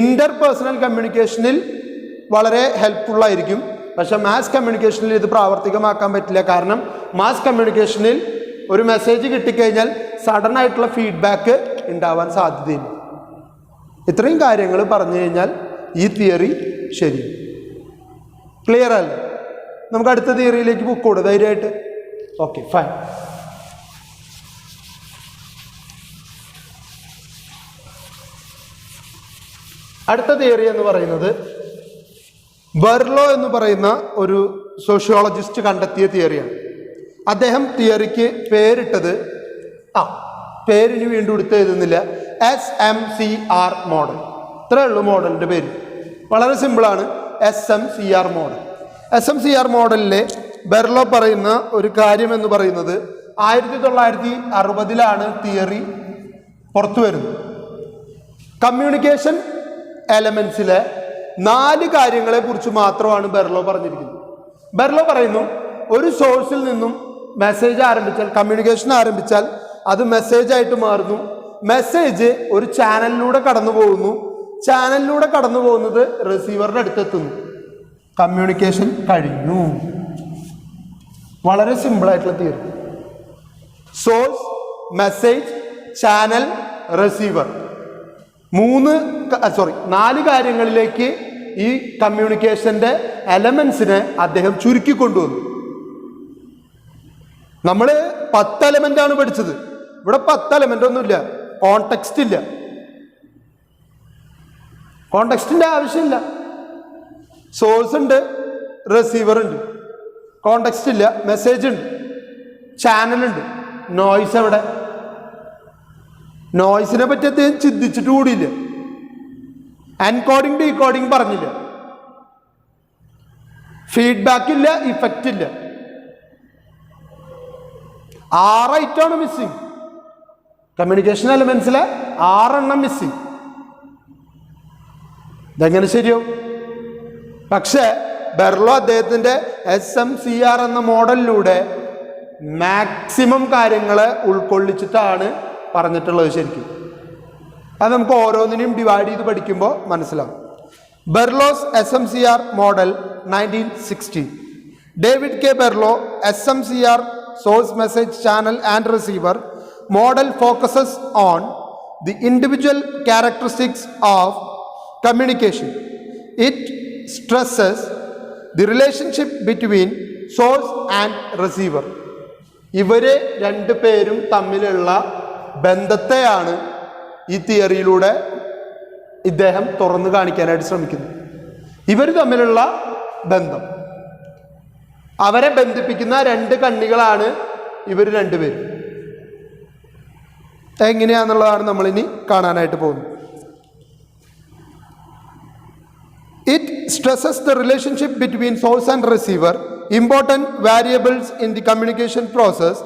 A: ഇന്റർപേഴ്സണൽ കമ്മ്യൂണിക്കേഷനിൽ വളരെ ഹെൽപ്ഫുള്ളായിരിക്കും. പക്ഷെ മാസ് കമ്മ്യൂണിക്കേഷനിൽ ഇത് പ്രാവർത്തികമാക്കാൻ പറ്റില്ല. കാരണം മാസ് കമ്മ്യൂണിക്കേഷനിൽ ഒരു മെസ്സേജ് കിട്ടിക്കഴിഞ്ഞാൽ സഡൻ ആയിട്ടുള്ള ഫീഡ്ബാക്ക് ഉണ്ടാവാൻ സാധ്യതയില്ല. ഇത്രയും കാര്യങ്ങൾ പറഞ്ഞു കഴിഞ്ഞാൽ ഈ തിയറി ശരി. ക്ലിയർ അല്ലേ? നമുക്ക് അടുത്ത തിയറിയിലേക്ക് പൊക്കൂടെ ധൈര്യമായിട്ട്? Okay, fine. അടുത്ത തിയറി എന്ന് പറയുന്നത് ബെർലോ എന്ന് പറയുന്ന ഒരു സോഷ്യോളജിസ്റ്റ് കണ്ടെത്തിയ തിയറിയാണ്. അദ്ദേഹം തിയറിക്ക് പേരിട്ടത് പേരിന് വീണ്ടും എടുത്ത് എഴുതുന്നില്ല, SMCR മോഡൽ. ഇത്രയേ ഉള്ളൂ മോഡലിൻ്റെ പേര്. വളരെ സിമ്പിളാണ്, SMCR മോഡൽ. SMCR മോഡലിലെ ബെർലോ പറയുന്ന ഒരു കാര്യം എന്ന് പറയുന്നത് 1960 തിയറി പുറത്തു വരുന്നത്. കമ്മ്യൂണിക്കേഷൻ എലമെന്റ്സിലെ 4 കാര്യങ്ങളെ കുറിച്ച് മാത്രമാണ് ബെർലോ പറഞ്ഞിരിക്കുന്നത്. ബെർലോ പറയുന്നു, ഒരു സോഴ്സിൽ നിന്നും മെസ്സേജ് ആരംഭിച്ചാൽ, കമ്മ്യൂണിക്കേഷൻ ആരംഭിച്ചാൽ അത് മെസ്സേജായിട്ട് മാറുന്നു. മെസ്സേജ് ഒരു ചാനലിലൂടെ കടന്നു പോകുന്നു. ചാനലിലൂടെ കടന്നു പോകുന്നത് റിസീവറുടെ അടുത്തെത്തുന്നു. കമ്മ്യൂണിക്കേഷൻ കഴിഞ്ഞു. വളരെ സിമ്പിളായിട്ടുള്ള theory. Source, message, channel, receiver. 4 കാര്യങ്ങളിലേക്ക് ഈ കമ്മ്യൂണിക്കേഷന്റെ എലമെന്റ്സിനെ അദ്ദേഹം ചുരുക്കിക്കൊണ്ടുവന്നു. നമ്മൾ 10 എലമെന്റ് പഠിച്ചത്. ഇവിടെ 10 എലമെന്റ് ഒന്നുമില്ല. കോണ്ടെക്സ്റ്റ് ഇല്ല, കോണ്ടെക്സ്റ്റിന്റെ ആവശ്യമില്ല. സോഴ്സ് ഉണ്ട്, റിസീവർ ഉണ്ട്, കോണ്ടെക്സ്റ്റ് ഇല്ല. മെസ്സേജ് ഉണ്ട്, ചാനൽ ഉണ്ട്. നോയ്സ് എവിടെ? നോയ്സിനെ പറ്റി അദ്ദേഹം ചിന്തിച്ചിട്ട് കൂടിയില്ല. എൻകോഡിങ് ഡീകോഡിങ് പറഞ്ഞില്ല. ഫീഡ്ബാക്ക് ഇല്ല, ഇഫക്റ്റ് ഇല്ല. 6 ഐറ്റമാണ് മിസ്സിങ്. കമ്മ്യൂണിക്കേഷൻ എലമെന്റ്സിലെ 6 എണ്ണം മിസ്സിങ്. ഇതെങ്ങനെ ശരിയാവും? പക്ഷേ ബെർലോ അദ്ദേഹത്തിന്റെ SMCR എന്ന മോഡലിലൂടെ മാക്സിമം കാര്യങ്ങളെ ഉൾക്കൊള്ളിച്ചിട്ടാണ് പറഞ്ഞിട്ടുള്ളത്. ശരിക്കും അത് നമുക്ക് ഓരോന്നിനെയും ഡിവൈഡ് ചെയ്ത് പഠിക്കുമ്പോൾ മനസ്സിലാവും. Berlo's SMCR model 1960. David K Berlo SMCR source message channel and receiver model focuses on the individual characteristics of communication. It stresses the relationship between source and receiver. ഇവര് രണ്ടു പേരും തമ്മിലുള്ള ബന്ധത്തെയാണ് ഈ തിയറിയിലൂടെ ഇദ്ദേഹം തുറന്നു കാണിക്കാനായിട്ട് ശ്രമിക്കുന്നത്. ഇവർ തമ്മിലുള്ള ബന്ധം, അവരെ ബന്ധിപ്പിക്കുന്ന 2 കണ്ണികളാണ് ഇവർ രണ്ടുപേരും. എങ്ങനെയാണെന്നുള്ളതാണ് നമ്മളിനി കാണാനായിട്ട് പോകുന്നത്. It stresses the relationship between source and receiver, important variables in the communication process.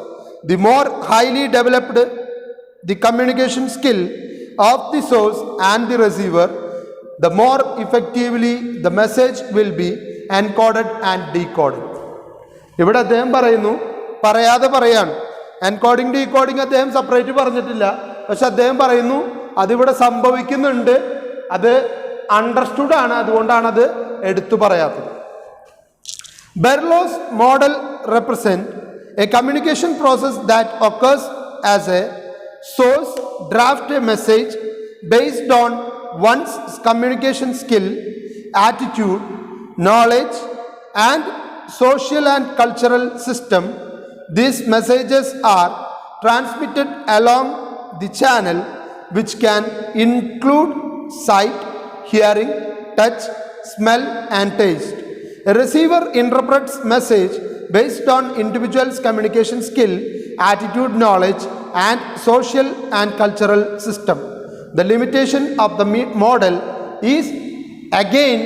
A: The more highly developed the communication skill of the source and the receiver, the more effectively the message will be encoded and decoded. ഇവിടെ അദ്ദേഹം പറയുന്നു, പറയാതെ പറയാണ്, encoding decoding അദ്ദേഹം separate പറഞ്ഞിട്ടില്ല. പക്ഷെ അദ്ദേഹം പറയുന്നു അതിവിടെ സംഭവിക്കുന്നുണ്ട്, അത് അണ്ടർസ്റ്റുഡ് ആണ്, അതുകൊണ്ടാണ് അത് എടുത്തു പറയാത്തത്. ബെർലോസ് model represent a communication process that occurs as a source draft a message based on one's communication skill, attitude, knowledge, and social and cultural system. These messages are transmitted along the channel, which can include sight, hearing, touch, smell, and taste. A receiver interprets message based on individual's communication skill, attitude, knowledge, and social and cultural system. The limitation of the model is again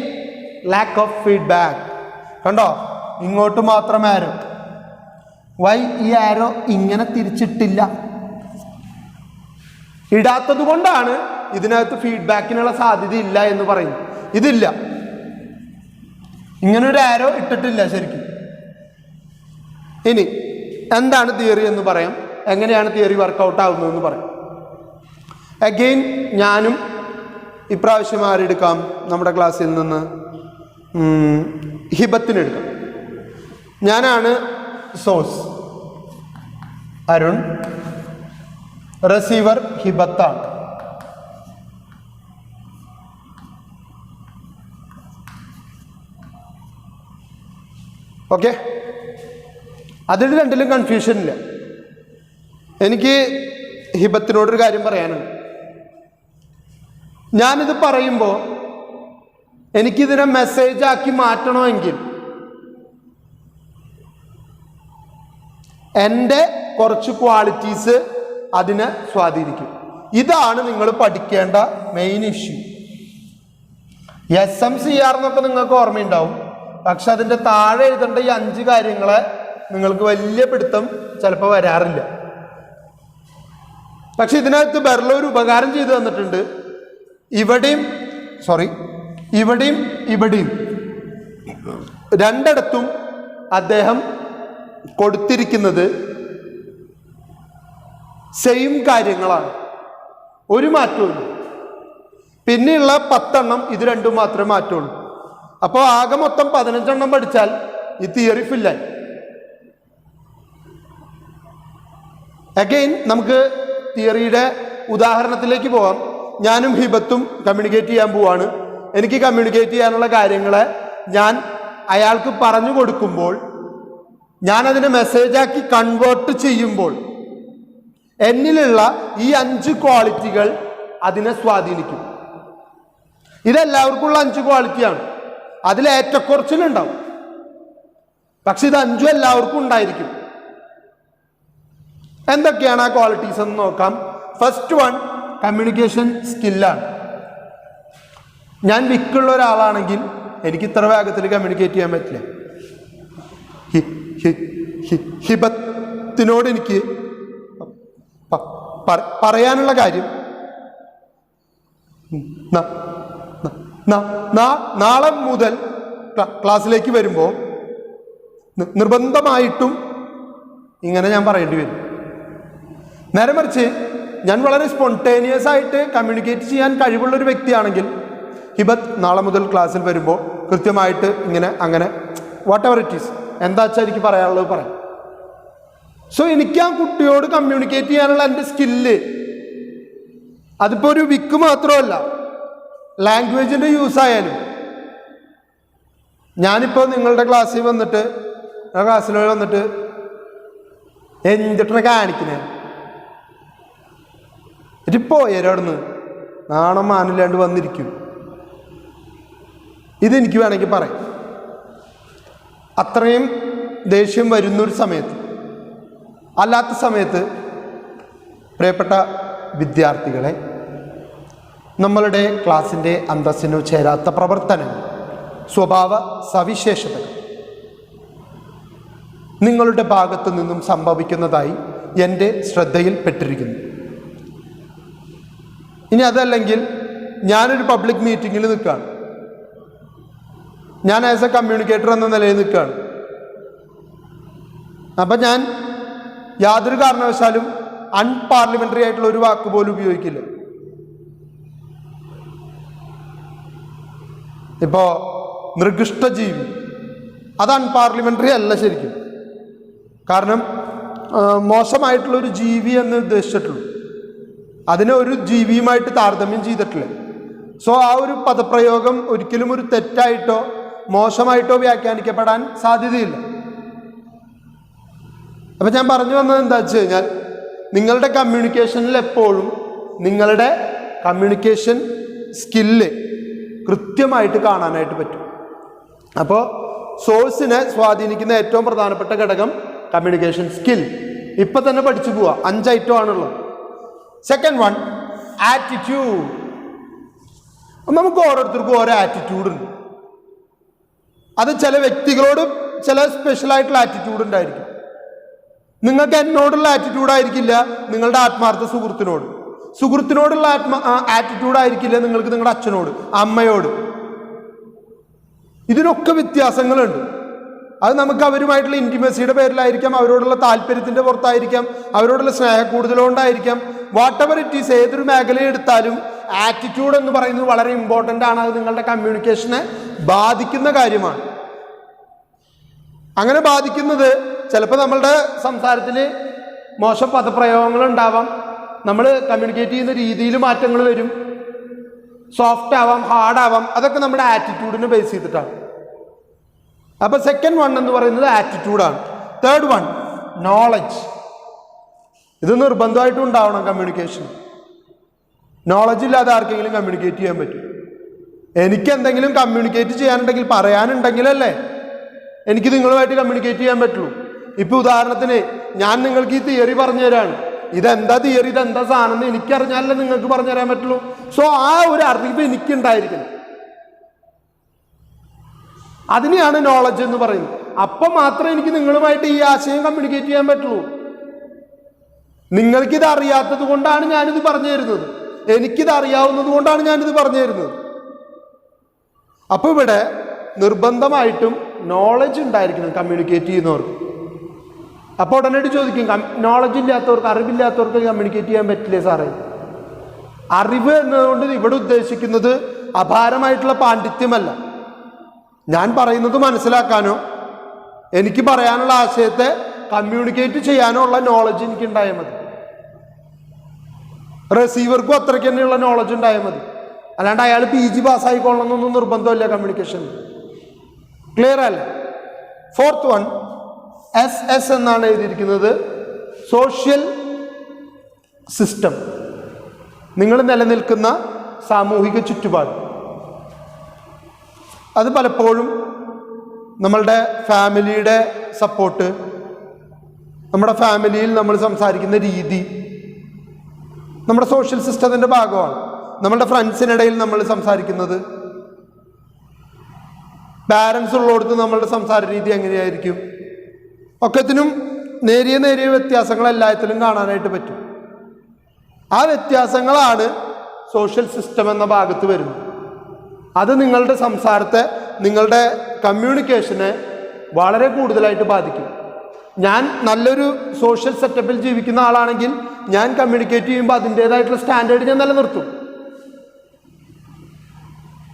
A: lack of feedback. കണ്ടോ, ഇങ്ങോട്ട് മാത്രം ആരോ, Y ഈ ആരോ ഇങ്ങനെ തിരിച്ചിട്ടില്ല, ഇടാത്തത് കൊണ്ടാണ് ഇതിനകത്ത് ഫീഡ്ബാക്കിനുള്ള സാധ്യതയില്ല എന്ന് പറയുന്നു. ഇതില്ല, ഇങ്ങനൊരു ആരോ ഇട്ടിട്ടില്ല ശരിക്കും. ഇനി എന്താണ് തിയറി എന്ന് പറയാം, എങ്ങനെയാണ് തിയറി വർക്കൗട്ട് ആവുന്നതെന്ന് പറയാം. അഗെയിൻ ഞാനും ഇപ്രാവശ്യം ആരെടുക്കാം, നമ്മുടെ ക്ലാസ്സിൽ നിന്ന് ഹിബത്തിനെടുക്കാം. ഞാനാണ് സോഴ്സ്, അരുൺ, റിസീവർ ഹിബത്താണ്. ഓക്കെ, അതിൽ രണ്ടിലും കൺഫ്യൂഷൻ ഇല്ല. എനിക്ക് ഹിബത്തിനോടൊരു കാര്യം പറയാനുണ്ട്. ഞാനിത് പറയുമ്പോൾ എനിക്കിതിനെ മെസ്സേജാക്കി മാറ്റണമെങ്കിൽ എൻ്റെ കുറച്ച് ക്വാളിറ്റീസ് അതിനെ സ്വാധീനിക്കും. ഇതാണ് നിങ്ങൾ പഠിക്കേണ്ട മെയിൻ ഇഷ്യൂ. SMCR എന്നൊക്കെ നിങ്ങൾക്ക് ഓർമ്മയുണ്ടാവും, പക്ഷെ അതിൻ്റെ താഴെ എഴുതേണ്ട ഈ 5 കാര്യങ്ങളെ നിങ്ങൾക്ക് വലിയ പിടുത്തം ചിലപ്പോൾ വരാറില്ല. പക്ഷെ ഇതിനകത്ത് ബെർലോ ഒരു ഉപകാരം ചെയ്തു തന്നിട്ടുണ്ട്. ഇവിടെയും രണ്ടിടത്തും അദ്ദേഹം കൊടുത്തിരിക്കുന്നത് സെയിം കാര്യങ്ങളാണ്, ഒരു മാറ്റവും. പിന്നെയുള്ള 10 ഇത് രണ്ടും മാത്രമേ മാറ്റുള്ളൂ. അപ്പോൾ ആകെ മൊത്തം 15 പഠിച്ചാൽ ഈ തിയറി ഫില്ലായി. അഗെയിൻ നമുക്ക് തിയറിയുടെ ഉദാഹരണത്തിലേക്ക് പോകാം. ഞാനും ഹിബത്തും കമ്മ്യൂണിക്കേറ്റ് ചെയ്യാൻ പോവാണ്. എനിക്ക് കമ്മ്യൂണിക്കേറ്റ് ചെയ്യാനുള്ള കാര്യങ്ങളെ ഞാൻ അയാൾക്ക് പറഞ്ഞു കൊടുക്കുമ്പോൾ, ഞാനതിനെ മെസ്സേജാക്കി കൺവേർട്ട് ചെയ്യുമ്പോൾ എന്നിലുള്ള ഈ 5 ക്വാളിറ്റികൾ അതിനെ സ്വാധീനിക്കും. ഇതെല്ലാവർക്കുള്ള 5 ക്വാളിറ്റിയാണ്. അതിൽ ഏറ്റക്കുറച്ചിലുണ്ടാവും, പക്ഷെ ഇത് 5 എല്ലാവർക്കും ഉണ്ടായിരിക്കും. എന്തൊക്കെയാണ് ആ ക്വാളിറ്റീസ് എന്ന് നോക്കാം. ഫസ്റ്റ് വൺ കമ്മ്യൂണിക്കേഷൻ സ്കില്ലാണ്. ഞാൻ വിക്കുള്ള ഒരാളാണെങ്കിൽ എനിക്ക് ഇത്ര വേഗത്തിൽ കമ്മ്യൂണിക്കേറ്റ് ചെയ്യാൻ പറ്റില്ല. ഹിബത്തിനോട് എനിക്ക് പറയാനുള്ള കാര്യം നാളെ മുതൽ ക്ലാസ്സിലേക്ക് വരുമ്പോൾ നിർബന്ധമായിട്ടും ഇങ്ങനെ ഞാൻ പറയേണ്ടി വരും. നേരെ മറിച്ച് ഞാൻ വളരെ സ്പോണ്ടേനിയസ് ആയിട്ട് കമ്മ്യൂണിക്കേറ്റ് ചെയ്യാൻ കഴിവുള്ളൊരു വ്യക്തിയാണെങ്കിൽ ഹിബത്ത് നാളെ മുതൽ ക്ലാസ്സിൽ വരുമ്പോൾ കൃത്യമായിട്ട് ഇങ്ങനെ അങ്ങനെ വാട്ട് എവർ ഇറ്റ് ഈസ് എന്താ വെച്ചാൽ എനിക്ക് പറയാനുള്ളത് പറയാം. സോ എനിക്ക് ആ കുട്ടിയോട് കമ്മ്യൂണിക്കേറ്റ് ചെയ്യാനുള്ള എൻ്റെ സ്കില്ല് അതിപ്പോൾ ഒരു വിക്ക് മാത്രമല്ല, ലാംഗ്വേജിൻ്റെ യൂസ് ആയാലും. ഞാനിപ്പോൾ നിങ്ങളുടെ ക്ലാസ്സിൽ വന്നിട്ട് എന്തിട്ടാണ് കാണിക്കണേ, ഇതിപ്പോൾ ഏരോടുന്ന് നാണം മാനില്ലാണ്ട് വന്നിരിക്കും. ഇതെനിക്ക് വേണമെങ്കിൽ പറയാം. അത്രയും ദേഷ്യം വരുന്നൊരു സമയത്ത്. അല്ലാത്ത സമയത്ത് പ്രിയപ്പെട്ട വിദ്യാർത്ഥികളെ, നമ്മളുടെ ക്ലാസ്സിൻ്റെ അന്തസ്സിനു ചേരാത്ത പ്രവർത്തനങ്ങൾ, സ്വഭാവ സവിശേഷതകൾ നിങ്ങളുടെ ഭാഗത്തു നിന്നും സംഭവിക്കുന്നതായി എൻ്റെ ശ്രദ്ധയിൽപ്പെട്ടിരിക്കുന്നു. ഇനി അതല്ലെങ്കിൽ ഞാനൊരു പബ്ലിക് മീറ്റിങ്ങിൽ നിൽക്കുകയാണ്, ഞാൻ ആസ് എ കമ്മ്യൂണിക്കേറ്റർ എന്ന നിലയിൽ നിൽക്കുകയാണ്. അപ്പം ഞാൻ യാതൊരു കാരണവശാലും അൺപാർലമെൻ്ററി ആയിട്ടുള്ള ഒരു വാക്ക് പോലും ഉപയോഗിക്കില്ല. ഇപ്പോൾ മൃഗിഷ്ടജീവി അത് അൺപാർലമെൻ്ററി അല്ല ശരിക്കും. കാരണം മോശമായിട്ടുള്ളൊരു ജീവി എന്ന് ഉദ്ദേശിച്ചിട്ടുള്ളൂ, അതിനെ ഒരു ജീവിയുമായിട്ട് താരതമ്യം ചെയ്തിട്ടില്ല. സോ ആ ഒരു പദപ്രയോഗം ഒരിക്കലും ഒരു തെറ്റായിട്ടോ മോശമായിട്ടോ വ്യാഖ്യാനിക്കപ്പെടാൻ സാധ്യതയില്ല. അപ്പം ഞാൻ പറഞ്ഞു വന്നത് എന്താ വെച്ച് കഴിഞ്ഞാൽ, നിങ്ങളുടെ കമ്മ്യൂണിക്കേഷനിൽ എപ്പോഴും നിങ്ങളുടെ കമ്മ്യൂണിക്കേഷൻ സ്കില്ല് കൃത്യമായിട്ട് കാണാനായിട്ട് പറ്റും. അപ്പോൾ സോഴ്സിനെ സ്വാധീനിക്കുന്ന ഏറ്റവും പ്രധാനപ്പെട്ട ഘടകം കമ്മ്യൂണിക്കേഷൻ സ്കിൽ. ഇപ്പം തന്നെ പഠിച്ചു പോവാ, 5 ഐറ്റം ആണുള്ളത്. Second one, attitude. നമുക്ക് ഓരോരുത്തർക്കും ഓരോ ആറ്റിറ്റ്യൂഡ് ഉണ്ട്. അത് ചില വ്യക്തികളോട് ചില സ്പെഷ്യലായിട്ടുള്ള ആറ്റിറ്റ്യൂഡ് ഉണ്ടായിരിക്കും. നിങ്ങൾക്ക് എന്നോടുള്ള ആറ്റിറ്റ്യൂഡ് ആയിരിക്കില്ല നിങ്ങളുടെ ആത്മാർത്ഥ സുഹൃത്തിനോടുള്ള ആറ്റിറ്റ്യൂഡ് ആയിരിക്കില്ല നിങ്ങൾക്ക് നിങ്ങളുടെ അച്ഛനോട്, അമ്മയോട്. ഇതിനൊക്കെ വ്യത്യാസങ്ങളുണ്ട്. അത് നമുക്ക് അവരുമായിട്ടുള്ള ഇൻറ്റിമസിയുടെ പേരിലായിരിക്കാം, അവരോടുള്ള താല്പര്യത്തിൻ്റെ പുറത്തായിരിക്കാം, അവരോടുള്ള സ്നേഹക്കൂടുതലുകൊണ്ടായിരിക്കാം. വാട്ട് എവർ ഇറ്റ് ഈസ്, ഏതൊരു മേഖലയെടുത്താലും ആറ്റിറ്റ്യൂഡ് എന്ന് പറയുന്നത് വളരെ ഇമ്പോർട്ടൻ്റ് ആണ്. അത് നിങ്ങളുടെ കമ്മ്യൂണിക്കേഷനെ ബാധിക്കുന്ന കാര്യമാണ്. അങ്ങനെ ബാധിക്കുന്നത് ചിലപ്പോൾ നമ്മളുടെ സംസാരത്തിൽ മോശം പദപ്രയോഗങ്ങൾ ഉണ്ടാവാം, നമ്മൾ കമ്മ്യൂണിക്കേറ്റ് ചെയ്യുന്ന രീതിയിൽ മാറ്റങ്ങൾ വരും, സോഫ്റ്റ് ആവാം, ഹാർഡ് ആവാം. അതൊക്കെ നമ്മുടെ ആറ്റിറ്റ്യൂഡിനെ ബേസ് ചെയ്തിട്ടാണ്. അപ്പോൾ സെക്കൻഡ് വൺ എന്ന് പറയുന്നത് ആറ്റിറ്റ്യൂഡാണ്. Third one, knowledge. ഇത് നിർബന്ധമായിട്ടും ഉണ്ടാവണം കമ്മ്യൂണിക്കേഷൻ. നോളജ് ഇല്ലാതെ ആർക്കെങ്കിലും കമ്മ്യൂണിക്കേറ്റ് ചെയ്യാൻ പറ്റും? എനിക്ക് എന്തെങ്കിലും കമ്മ്യൂണിക്കേറ്റ് ചെയ്യാനുണ്ടെങ്കിൽ, പറയാനുണ്ടെങ്കിലല്ലേ എനിക്ക് നിങ്ങളുമായിട്ട് കമ്മ്യൂണിക്കേറ്റ് ചെയ്യാൻ പറ്റുള്ളൂ. ഇപ്പം ഉദാഹരണത്തിന് ഞാൻ നിങ്ങൾക്ക് ഈ തിയറി പറഞ്ഞു തരാണ്, ഇതെന്താ തിയറി, ഇതെന്താ സാധനം എന്ന് എനിക്കറിഞ്ഞാലല്ലേ നിങ്ങൾക്ക് പറഞ്ഞു തരാൻ പറ്റുള്ളൂ. സോ ആ ഒരു അറിവ് എനിക്കുണ്ടായിരിക്കണം. അതിനെയാണ് നോളജ് എന്ന് പറയുന്നത്. അപ്പം മാത്രമേ എനിക്ക് നിങ്ങളുമായിട്ട് ഈ ആശയം കമ്മ്യൂണിക്കേറ്റ് ചെയ്യാൻ പറ്റുള്ളൂ. നിങ്ങൾക്കിത് അറിയാത്തത് കൊണ്ടാണ് ഞാനിത് പറഞ്ഞു തരുന്നത്, എനിക്കിത് അറിയാവുന്നത് കൊണ്ടാണ് ഞാനിത് പറഞ്ഞു തരുന്നത്. അപ്പോൾ ഇവിടെ നിർബന്ധമായിട്ടും നോളജ് ഉണ്ടായിരിക്കണം കമ്മ്യൂണിക്കേറ്റ് ചെയ്യുന്നവർക്ക്. അപ്പോൾ ഉടനടി ചോദിക്കും, നോളജ് ഇല്ലാത്തവർക്ക്, അറിവില്ലാത്തവർക്ക് കമ്മ്യൂണിക്കേറ്റ് ചെയ്യാൻ പറ്റില്ലേ സാറേ? അറിവ് എന്നതുകൊണ്ട് ഇവിടെ ഉദ്ദേശിക്കുന്നത് അപാരമായിട്ടുള്ള പാണ്ഡിത്യമല്ല. ഞാൻ പറയുന്നത് മനസ്സിലാക്കാനോ എനിക്ക് പറയാനുള്ള ആശയത്തെ കമ്മ്യൂണിക്കേറ്റ് ചെയ്യാനോ ഉള്ള നോളജ് എനിക്ക് ഉണ്ടായാൽ മതി. റിസീവർക്കും അത്രയ്ക്ക് തന്നെയുള്ള നോളജ് ഉണ്ടായാൽ മതി. അല്ലാണ്ട് അയാൾ PG പാസ്സായിക്കൊള്ളണമെന്നൊന്നും നിർബന്ധമില്ല കമ്മ്യൂണിക്കേഷൻ. ക്ലിയർ അല്ലേ? ഫോർത്ത് വൺ, SS എന്നാണ് എഴുതിയിരിക്കുന്നത്, സോഷ്യൽ സിസ്റ്റം. നിങ്ങൾ നിലനിൽക്കുന്ന സാമൂഹിക ചുറ്റുപാട്. അത് പലപ്പോഴും നമ്മളുടെ ഫാമിലിയുടെ സപ്പോർട്ട്, നമ്മുടെ ഫാമിലിയിൽ നമ്മൾ സംസാരിക്കുന്ന രീതി നമ്മുടെ സോഷ്യൽ സിസ്റ്റത്തിൻ്റെ ഭാഗമാണ്. നമ്മുടെ ഫ്രണ്ട്സിനിടയിൽ നമ്മൾ സംസാരിക്കുന്നത്, പാരൻസ് ഉള്ളിടത്ത് നമ്മളുടെ സംസാര രീതി എങ്ങനെയായിരിക്കും, ഒക്കത്തിനും നേരിയ വ്യത്യാസങ്ങൾ എല്ലാത്തിലും കാണാനായിട്ട് പറ്റും. ആ വ്യത്യാസങ്ങളാണ് സോഷ്യൽ സിസ്റ്റം എന്ന ഭാഗത്ത് വരുന്നത്. അത് നിങ്ങളുടെ സംസാരത്തെ, നിങ്ങളുടെ കമ്മ്യൂണിക്കേഷനെ വളരെ കൂടുതലായിട്ട് ബാധിക്കും. ഞാൻ നല്ലൊരു സോഷ്യൽ സെറ്റപ്പിൽ ജീവിക്കുന്ന ആളാണെങ്കിൽ ഞാൻ കമ്മ്യൂണിക്കേറ്റ് ചെയ്യുമ്പോൾ അതിൻ്റേതായിട്ടുള്ള സ്റ്റാൻഡേർഡ് ഞാൻ നിലനിർത്തും.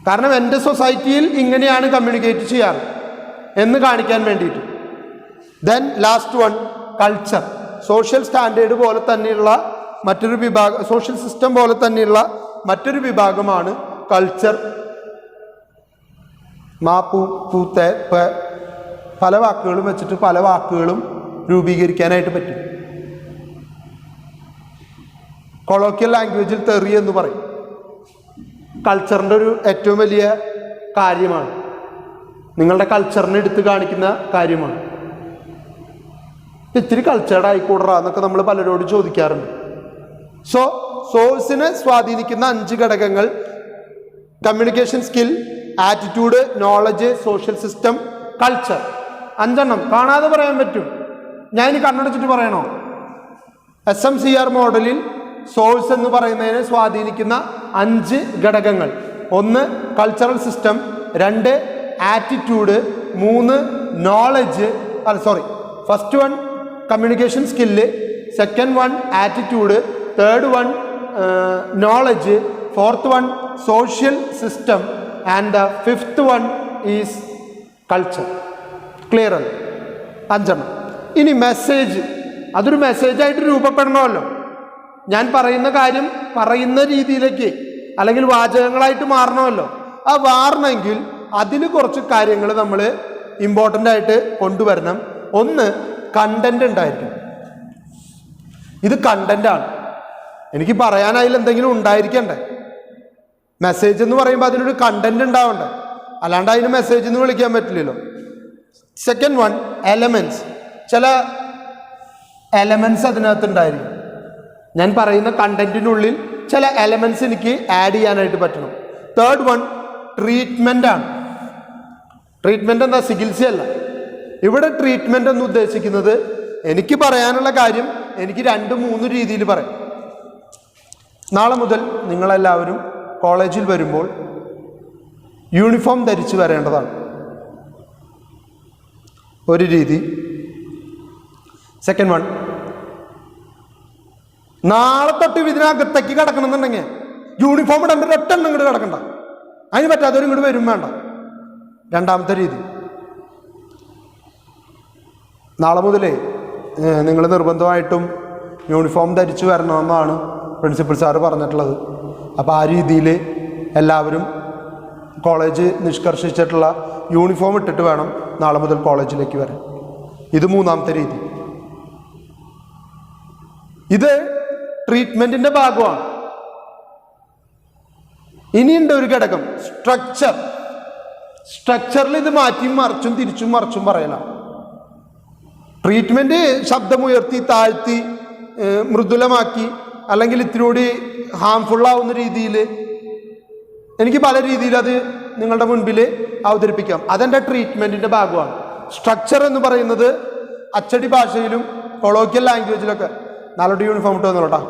A: കാരണം എൻ്റെ സൊസൈറ്റിയിൽ ഇങ്ങനെയാണ് കമ്മ്യൂണിക്കേറ്റ് ചെയ്യാറ് എന്ന് കാണിക്കാൻ വേണ്ടിയിട്ട്. Then last one, culture. Social standard പോലെ തന്നെയുള്ള മറ്റൊരു വിഭാഗം, സോഷ്യൽ സിസ്റ്റം പോലെ തന്നെയുള്ള മറ്റൊരു വിഭാഗമാണ് കൾച്ചർ. പല വാക്കുകളും വെച്ചിട്ട് പല വാക്കുകളും രൂപീകരിക്കാനായിട്ട് പറ്റും. കൊളോക്കിയൽ ലാംഗ്വേജിൽ തെറി എന്ന് പറയും. കൾച്ചറിൻ്റെ ഒരു ഏറ്റവും വലിയ കാര്യമാണ്, നിങ്ങളുടെ കൾച്ചറിനെ എടുത്ത് കാണിക്കുന്ന കാര്യമാണ്. ഇത്തിരി കൾച്ചർഡ് ആയിക്കൂടാ എന്നൊക്കെ നമ്മൾ പലരോട് ചോദിക്കാറുണ്ട്. സോ സോഴ്സിനെ സ്വാധീനിക്കുന്ന 5 ഘടകങ്ങൾ: communication skill, attitude, knowledge, social system, culture. 5 എണ്ണം കാണാതെ പറയാൻ പറ്റും. ഞാൻ ഇനി കണ്ണടച്ചിട്ട് പറയണോ? SMCR മോഡലിൽ സോഴ്സ് എന്ന് പറയുന്നതിനെ സ്വാധീനിക്കുന്ന 5 ഘടകങ്ങൾ. 1 cultural system, 2 attitude, 3 knowledge, first one communication skill, second one attitude, third one knowledge, fourth one social system and the fifth one is culture. Clear അല്ലേ? 5. ഇനി മെസ്സേജ്, അതൊരു മെസ്സേജായിട്ട് രൂപപ്പെടണമല്ലോ. ഞാൻ പറയുന്ന കാര്യം പറയുന്ന രീതിയിലേക്ക് അല്ലെങ്കിൽ വാചകങ്ങളായിട്ട് മാറണമല്ലോ. ആ മാറണമെങ്കിൽ അതിന് കുറച്ച് കാര്യങ്ങൾ നമ്മൾ ഇമ്പോർട്ടൻ്റ് ആയിട്ട് കൊണ്ടുവരണം. 1 കണ്ടന്റ് ഉണ്ടായിരിക്കും. ഇത് കണ്ടന്റാണ്. എനിക്ക് പറയാനായി എന്തെങ്കിലും ഉണ്ടായിരിക്കണ്ടേ? മെസ്സേജ് എന്ന് പറയുമ്പോൾ അതിനൊരു കണ്ടന്റ് ഉണ്ടാവണ്ടേ? അല്ലാണ്ട് അതിന് മെസ്സേജ് എന്ന് വിളിക്കാൻ പറ്റില്ലല്ലോ. Second one elements. ചില എലമെന്റ്സ് അതിനകത്ത് ഉണ്ടായിരിക്കും. ഞാൻ പറയുന്ന കണ്ടന്റിനുള്ളിൽ ചില എലമെന്റ്സ് എനിക്ക് ആഡ് ചെയ്യാനായിട്ട് പറ്റണം. തേർഡ് വൺ ട്രീറ്റ്മെന്റ് ആണ്. ട്രീറ്റ്മെന്റ് എന്താ? ചികിത്സയല്ല. ഇവിടെ ട്രീറ്റ്മെന്റ് എന്ന് ഉദ്ദേശിക്കുന്നത് എനിക്ക് പറയാനുള്ള കാര്യം എനിക്ക് 2-3 രീതിയിൽ പറയാം. നാളെ മുതൽ നിങ്ങളെല്ലാവരും കോളേജിൽ വരുമ്പോൾ യൂണിഫോം ധരിച്ചു വരേണ്ടതാണ്. ഒരു രീതി. സെക്കൻഡ് വൺ, നാളെ തൊട്ട് ഇതിനകത്തേക്ക് കിടക്കണമെന്നുണ്ടെങ്കിൽ യൂണിഫോം ഇടേണ്ട ഒരെണ്ണം ഇങ്ങോട്ട് കിടക്കണ്ട. അതിന് പറ്റാത്തവരും ഇങ്ങോട്ട് വരും വേണ്ട. രണ്ടാമത്തെ രീതി, നാളെ മുതലേ നിങ്ങൾ നിർബന്ധമായിട്ടും യൂണിഫോം ധരിച്ചു വരണമെന്നാണ് പ്രിൻസിപ്പൽ സാറ് പറഞ്ഞിട്ടുള്ളത്. അപ്പോൾ ആ രീതിയിൽ എല്ലാവരും കോളേജ് നിഷ്കർഷിച്ചിട്ടുള്ള യൂണിഫോം ഇട്ടിട്ട് വേണം നാളെ മുതൽ കോളേജിലേക്ക് വരാൻ. ഇത് 3ാമത്തെ രീതി. ഇത് ട്രീറ്റ്മെന്റിന്റെ ഭാഗമാണ്. ഇനിയുണ്ട് ഒരു ഘടകം, സ്ട്രക്ചർ. സ്ട്രക്ചറിൽ ഇത് മാറ്റിയും മറിച്ചും തിരിച്ചും മറിച്ചും പറയണം. ട്രീറ്റ്മെന്റ് ശബ്ദമുയർത്തി താഴ്ത്തി മൃദുലമാക്കി അല്ലെങ്കിൽ ഇത്തിരി ഹാംഫുള്ളാവുന്ന രീതിയിൽ എനിക്ക് പല രീതിയിൽ അത് നിങ്ങളുടെ മുൻപിൽ അവതരിപ്പിക്കാം. അതെൻ്റെ ട്രീറ്റ്മെന്റിന്റെ ഭാഗമാണ്. സ്ട്രക്ചർ എന്ന് പറയുന്നത് അച്ചടി ഭാഷയിലും കൊളോക്കിയൽ ലാംഗ്വേജിലൊക്കെ നാളോട്ട് യൂണിഫോം ഇട്ട് വന്നോട്ടാ.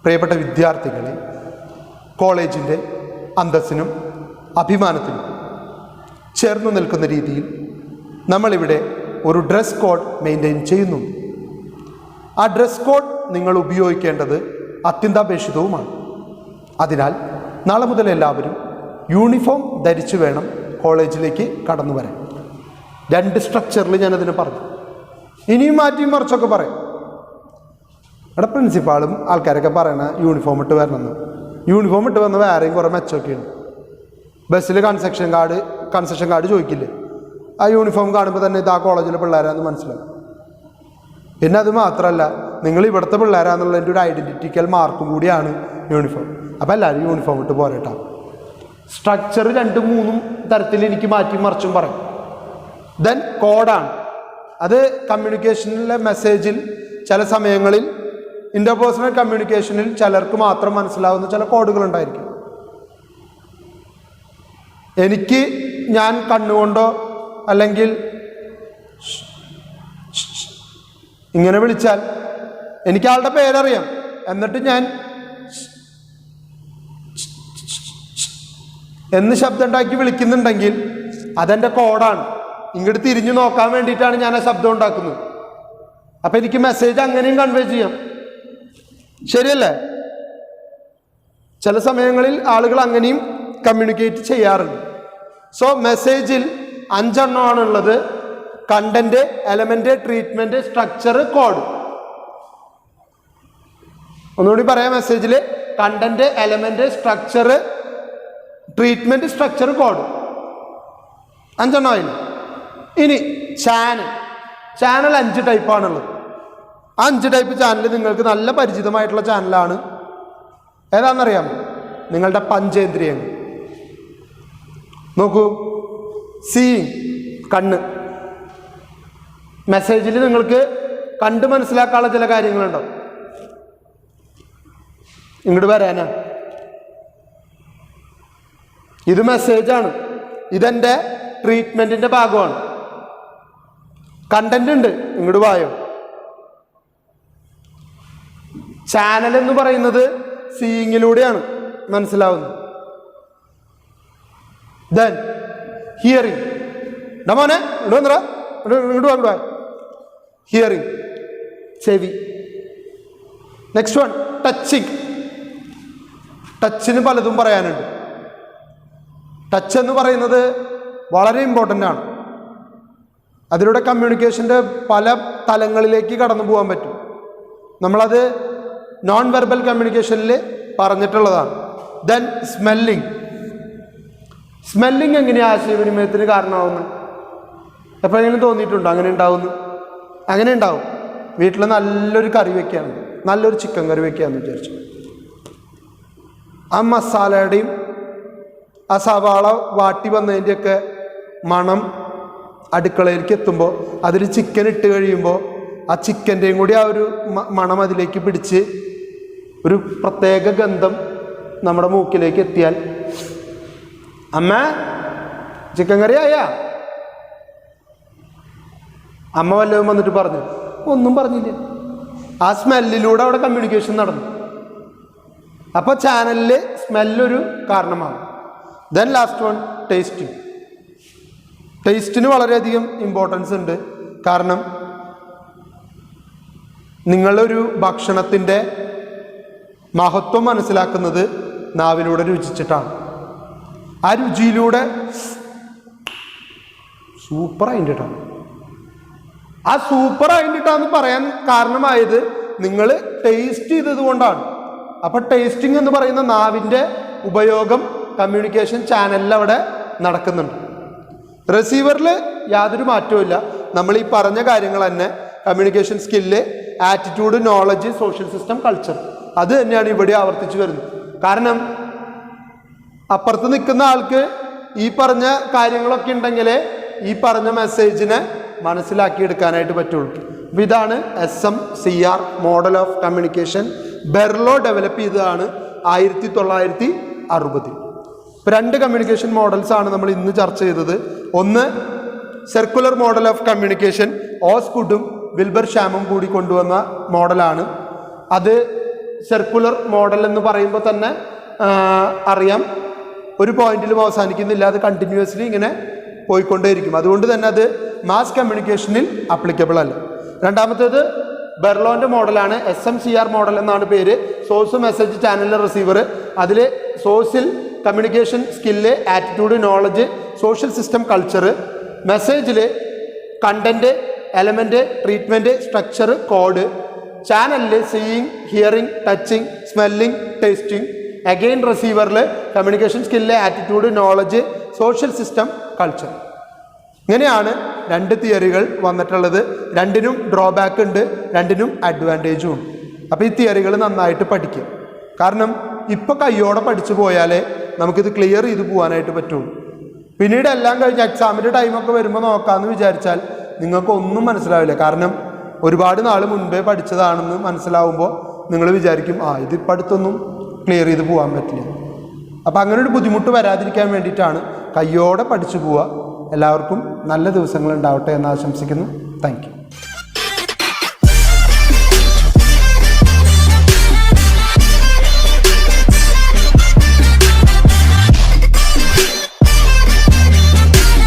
A: പ്രിയപ്പെട്ട വിദ്യാർത്ഥികളെ, കോളേജിൻ്റെ അന്തസ്സിനും അഭിമാനത്തിനും ചേർന്ന് നിൽക്കുന്ന രീതിയിൽ നമ്മളിവിടെ ഒരു ഡ്രസ് കോഡ് മെയിൻറ്റെയിൻ ചെയ്യുന്നുണ്ട്. ആ ഡ്രസ് കോഡ് നിങ്ങൾ ഉപയോഗിക്കേണ്ടത് അത്യന്താപേക്ഷിതവുമാണ്. അതിനാൽ നാളെ മുതൽ എല്ലാവരും യൂണിഫോം ധരിച്ചു വേണം കോളേജിലേക്ക് കടന്നു വരാൻ. 2 സ്ട്രക്ചറിൽ ഞാനതിന് പറഞ്ഞു. ഇനിയും മാറ്റിയും മറിച്ചൊക്കെ പറയും. ഇവിടെ പ്രിൻസിപ്പാളും ആൾക്കാരൊക്കെ പറയണ യൂണിഫോം ഇട്ട് വരണമെന്ന്. യൂണിഫോം ഇട്ട് വന്ന വേറെയും കുറേ മെച്ചമൊക്കെയുണ്ട്. ബസ്സിൽ കൺസെഷൻ കാർഡ് ചോദിക്കില്ലേ? ആ യൂണിഫോം കാണുമ്പോൾ തന്നെ ഇത് ആ കോളേജിലെ പിള്ളേരാന്ന് മനസ്സിലാവും. പിന്നെ അത് മാത്രമല്ല, നിങ്ങൾ ഇവിടുത്തെ പിള്ളേരാന്നുള്ളതിൻ്റെ ഒരു ഐഡൻറ്റിറ്റിക്കൽ മാർക്കും കൂടിയാണ് യൂണിഫോം. അപ്പോൾ എല്ലാവരും യൂണിഫോം ഇട്ട് പോരട്ടാ. സ്ട്രക്ചർ 2-3 തരത്തിൽ എനിക്ക് മാറ്റി മറിച്ചും പറയും. ദെൻ കോഡാണ്. അത് കമ്മ്യൂണിക്കേഷനിലെ മെസ്സേജിൽ ചില സമയങ്ങളിൽ ഇൻ്റർപേഴ്സണൽ കമ്മ്യൂണിക്കേഷനിൽ ചിലർക്ക് മാത്രം മനസ്സിലാവുന്ന ചില കോഡുകൾ ഉണ്ടായിരിക്കും. എനിക്ക് ഞാൻ കണ്ണുകൊണ്ടോ അല്ലെങ്കിൽ ഇങ്ങനെ വിളിച്ചാൽ എനിക്ക് ആളുടെ പേരറിയാം, എന്നിട്ട് ഞാൻ എന്ന് ശബ്ദം ഉണ്ടാക്കി വിളിക്കുന്നുണ്ടെങ്കിൽ അതെൻ്റെ കോഡാണ്. ഇങ്ങോട്ട് തിരിഞ്ഞു നോക്കാൻ വേണ്ടിയിട്ടാണ് ഞാൻ ആ ശബ്ദം ഉണ്ടാക്കുന്നത്. അപ്പം എനിക്ക് മെസ്സേജ് അങ്ങനെയും കൺവേ ചെയ്യാം. ശരിയല്ലേ? ചില സമയങ്ങളിൽ ആളുകൾ അങ്ങനെയും കമ്മ്യൂണിക്കേറ്റ് ചെയ്യാറുണ്ട്. സോ മെസ്സേജിൽ 5 എണ്ണമാണുള്ളത്: content, element, treatment, structure, code. ഒന്നുകൂടി പറയാം. മെസ്സേജിൽ content, element, structure, treatment, structure, code. 5 എണ്ണമായില്ല. ഇനി ചാനൽ 5 ടൈപ്പാണുള്ളത്. 5 ടൈപ്പ് ചാനൽ നിങ്ങൾക്ക് നല്ല പരിചിതമായിട്ടുള്ള ചാനലാണ്. ഏതാണെന്നറിയാമോ? നിങ്ങളുടെ പഞ്ചേന്ദ്രിയങ്ങൾ. നോക്കൂ, കണ്ണ്. മെസ്സേജിൽ നിങ്ങൾക്ക് കണ്ട് മനസ്സിലാക്കാനുള്ള ചില കാര്യങ്ങളുണ്ടോ? ഇങ്ങോട്ട് വരാനാ. ഇത് മെസ്സേജാണ്. ഇതെൻ്റെ ട്രീറ്റ്മെന്റിന്റെ ഭാഗമാണ്. കണ്ടന്റ് ഉണ്ട്, ഇങ്ങോട്ട് വായോ. ചാനൽ എന്ന് പറയുന്നത് സീയിങ്ങിലൂടെയാണ് മനസ്സിലാവുന്നത്. Then hearing. മോനെ ഇങ്ങോട്ട് ഹിയറിംഗ്, ചെവി. Next one touching. ടച്ചിന് പലതും പറയാനുണ്ട്. ടച്ച് എന്ന് പറയുന്നത് വളരെ ഇമ്പോർട്ടൻ്റ് ആണ്. അതിലൂടെ കമ്മ്യൂണിക്കേഷൻ്റെ പല തലങ്ങളിലേക്ക് കടന്നു പോകാൻ പറ്റും. നമ്മളത് നോൺ വെർബൽ കമ്മ്യൂണിക്കേഷനിൽ പറഞ്ഞിട്ടുള്ളതാണ്. Then smelling. സ്മെല്ലിംഗ് എങ്ങനെയാണ് ആശയവിനിമയത്തിന് കാരണമാവുന്നത്? എപ്പോഴെങ്കിലും തോന്നിയിട്ടുണ്ടോ അങ്ങനെ ഉണ്ടാവുന്നു? അങ്ങനെ ഉണ്ടാവും. വീട്ടിൽ നല്ലൊരു കറി വയ്ക്കുകയാണ്, നല്ലൊരു ചിക്കൻ കറി വയ്ക്കുകയെന്ന് വിചാരിച്ചു. ആ മസാലയുടെയും ആ സവാള വാട്ടി വന്നതിൻ്റെയൊക്കെ മണം അടുക്കളയിലേക്ക് എത്തുമ്പോൾ അതിൽ ചിക്കൻ ഇട്ട് കഴിയുമ്പോൾ ആ ചിക്കൻ്റെയും കൂടി ആ ഒരു മണം അതിലേക്ക് പിടിച്ച് ഒരു പ്രത്യേക ഗന്ധം നമ്മുടെ മൂക്കിലേക്ക് എത്തിയാൽ, അമ്മ ചിക്കൻ കറി ആയാ? അമ്മ വല്ലതും വന്നിട്ട് പറഞ്ഞു? ഒന്നും പറഞ്ഞില്ല. ആ സ്മെല്ലിലൂടെ അവിടെ കമ്മ്യൂണിക്കേഷൻ നടന്നു. അപ്പോൾ ചാനലിൽ സ്മെല്ലൊരു കാരണമാണ്. Then last one tasting. ടേസ്റ്റിന് വളരെയധികം ഇമ്പോർട്ടൻസ് ഉണ്ട്. കാരണം നിങ്ങളൊരു ഭക്ഷണത്തിൻ്റെ മഹത്വം മനസ്സിലാക്കുന്നത് നാവിലൂടെ രുചിച്ചിട്ടാണ്. ആ രുചിയിലൂടെ സൂപ്പറായിട്ടാണ്. ആ സൂപ്പറായിട്ടാന്ന് പറയാൻ കാരണമായത് നിങ്ങൾ ടേസ്റ്റ് ചെയ്തത് കൊണ്ടാണ്. അപ്പം ടേസ്റ്റിംഗ് എന്ന് പറയുന്ന നാവിൻ്റെ ഉപയോഗം കമ്മ്യൂണിക്കേഷൻ ചാനലിൽ അവിടെ നടക്കുന്നുണ്ട്. റിസീവറിൽ യാതൊരു മാറ്റവും. നമ്മൾ ഈ പറഞ്ഞ കാര്യങ്ങൾ തന്നെ communication skill, attitude, knowledge, social system, culture, അത് തന്നെയാണ് ഇവിടെ ആവർത്തിച്ച് വരുന്നത്. കാരണം അപ്പുറത്ത് നിൽക്കുന്ന ആൾക്ക് ഈ പറഞ്ഞ കാര്യങ്ങളൊക്കെ ഉണ്ടെങ്കിലേ ഈ പറഞ്ഞ മെസ്സേജിനെ മനസ്സിലാക്കിയെടുക്കാനായിട്ട് പറ്റുള്ളൂ. അപ്പോൾ ഇതാണ് SMCR model of communication. Berlo develop ചെയ്തതാണ് 1960. ഇപ്പോൾ 2 കമ്മ്യൂണിക്കേഷൻ മോഡൽസ് ആണ് നമ്മൾ ഇന്ന് ചർച്ച ചെയ്തത്. ഒന്ന് സർക്കുലർ മോഡൽ ഓഫ് കമ്മ്യൂണിക്കേഷൻ, ഓസ്കുഡും വിൽബർ ഷാമും കൂടി കൊണ്ടുവന്ന മോഡലാണ്. അത് സർക്കുലർ മോഡൽ എന്ന് പറയുമ്പോൾ തന്നെ അറിയാം, ഒരു പോയിന്റിലും അവസാനിക്കുന്നില്ല, അത് കണ്ടിന്യൂസ്ലി ഇങ്ങനെ പോയിക്കൊണ്ടേയിരിക്കും. അതുകൊണ്ട് തന്നെ അത് മാസ് കമ്മ്യൂണിക്കേഷനിൽ അപ്ലിക്കബിൾ അല്ല. രണ്ടാമത്തേത് ബെർലോൻ്റെ മോഡലാണ്. SMCR മോഡൽ എന്നാണ് പേര്. Source, message, channel, receiver. അതിൽ സോഴ്സിൽ communication skill, attitude, knowledge, social system, culture. മെസ്സേജിൽ content, element, treatment, structure, code. ചാനലിൽ seeing, hearing, touching, smelling, tasting. Again റിസീവറിൽ communication skill, attitude, knowledge, social system, culture. ഇങ്ങനെയാണ് 2 തിയറികൾ വന്നിട്ടുള്ളത്. രണ്ടിനും ഡ്രോബാക്ക് ഉണ്ട്, രണ്ടിനും അഡ്വാൻറ്റേജും ഉണ്ട്. അപ്പോൾ ഈ തിയറികൾ നന്നായിട്ട് പഠിക്കുക. കാരണം ഇപ്പോൾ കയ്യോടെ പഠിച്ചു പോയാലേ നമുക്കിത് ക്ലിയർ ചെയ്ത് പോകാനായിട്ട് പറ്റുള്ളൂ. പിന്നീട് എല്ലാം കഴിഞ്ഞ് എക്സാമിൻ്റെ ടൈമൊക്കെ വരുമ്പോൾ നോക്കാമെന്ന് വിചാരിച്ചാൽ നിങ്ങൾക്കൊന്നും മനസ്സിലാവില്ല. കാരണം ഒരുപാട് നാൾ മുൻപേ പഠിച്ചതാണെന്ന് മനസ്സിലാവുമ്പോൾ നിങ്ങൾ വിചാരിക്കും ഇതിപ്പോൾ അടുത്തൊന്നും ക്ലിയർ ചെയ്ത് പോകാൻ പറ്റില്ല. അപ്പോൾ അങ്ങനെ ഒരു ബുദ്ധിമുട്ട് വരാതിരിക്കാൻ വേണ്ടിയിട്ടാണ് കയ്യോടെ പഠിച്ചു പോവുക. എല്ലാവർക്കും നല്ല ദിവസങ്ങൾ ഉണ്ടാവട്ടെ എന്ന് ആശംസിക്കുന്നു. Thank you.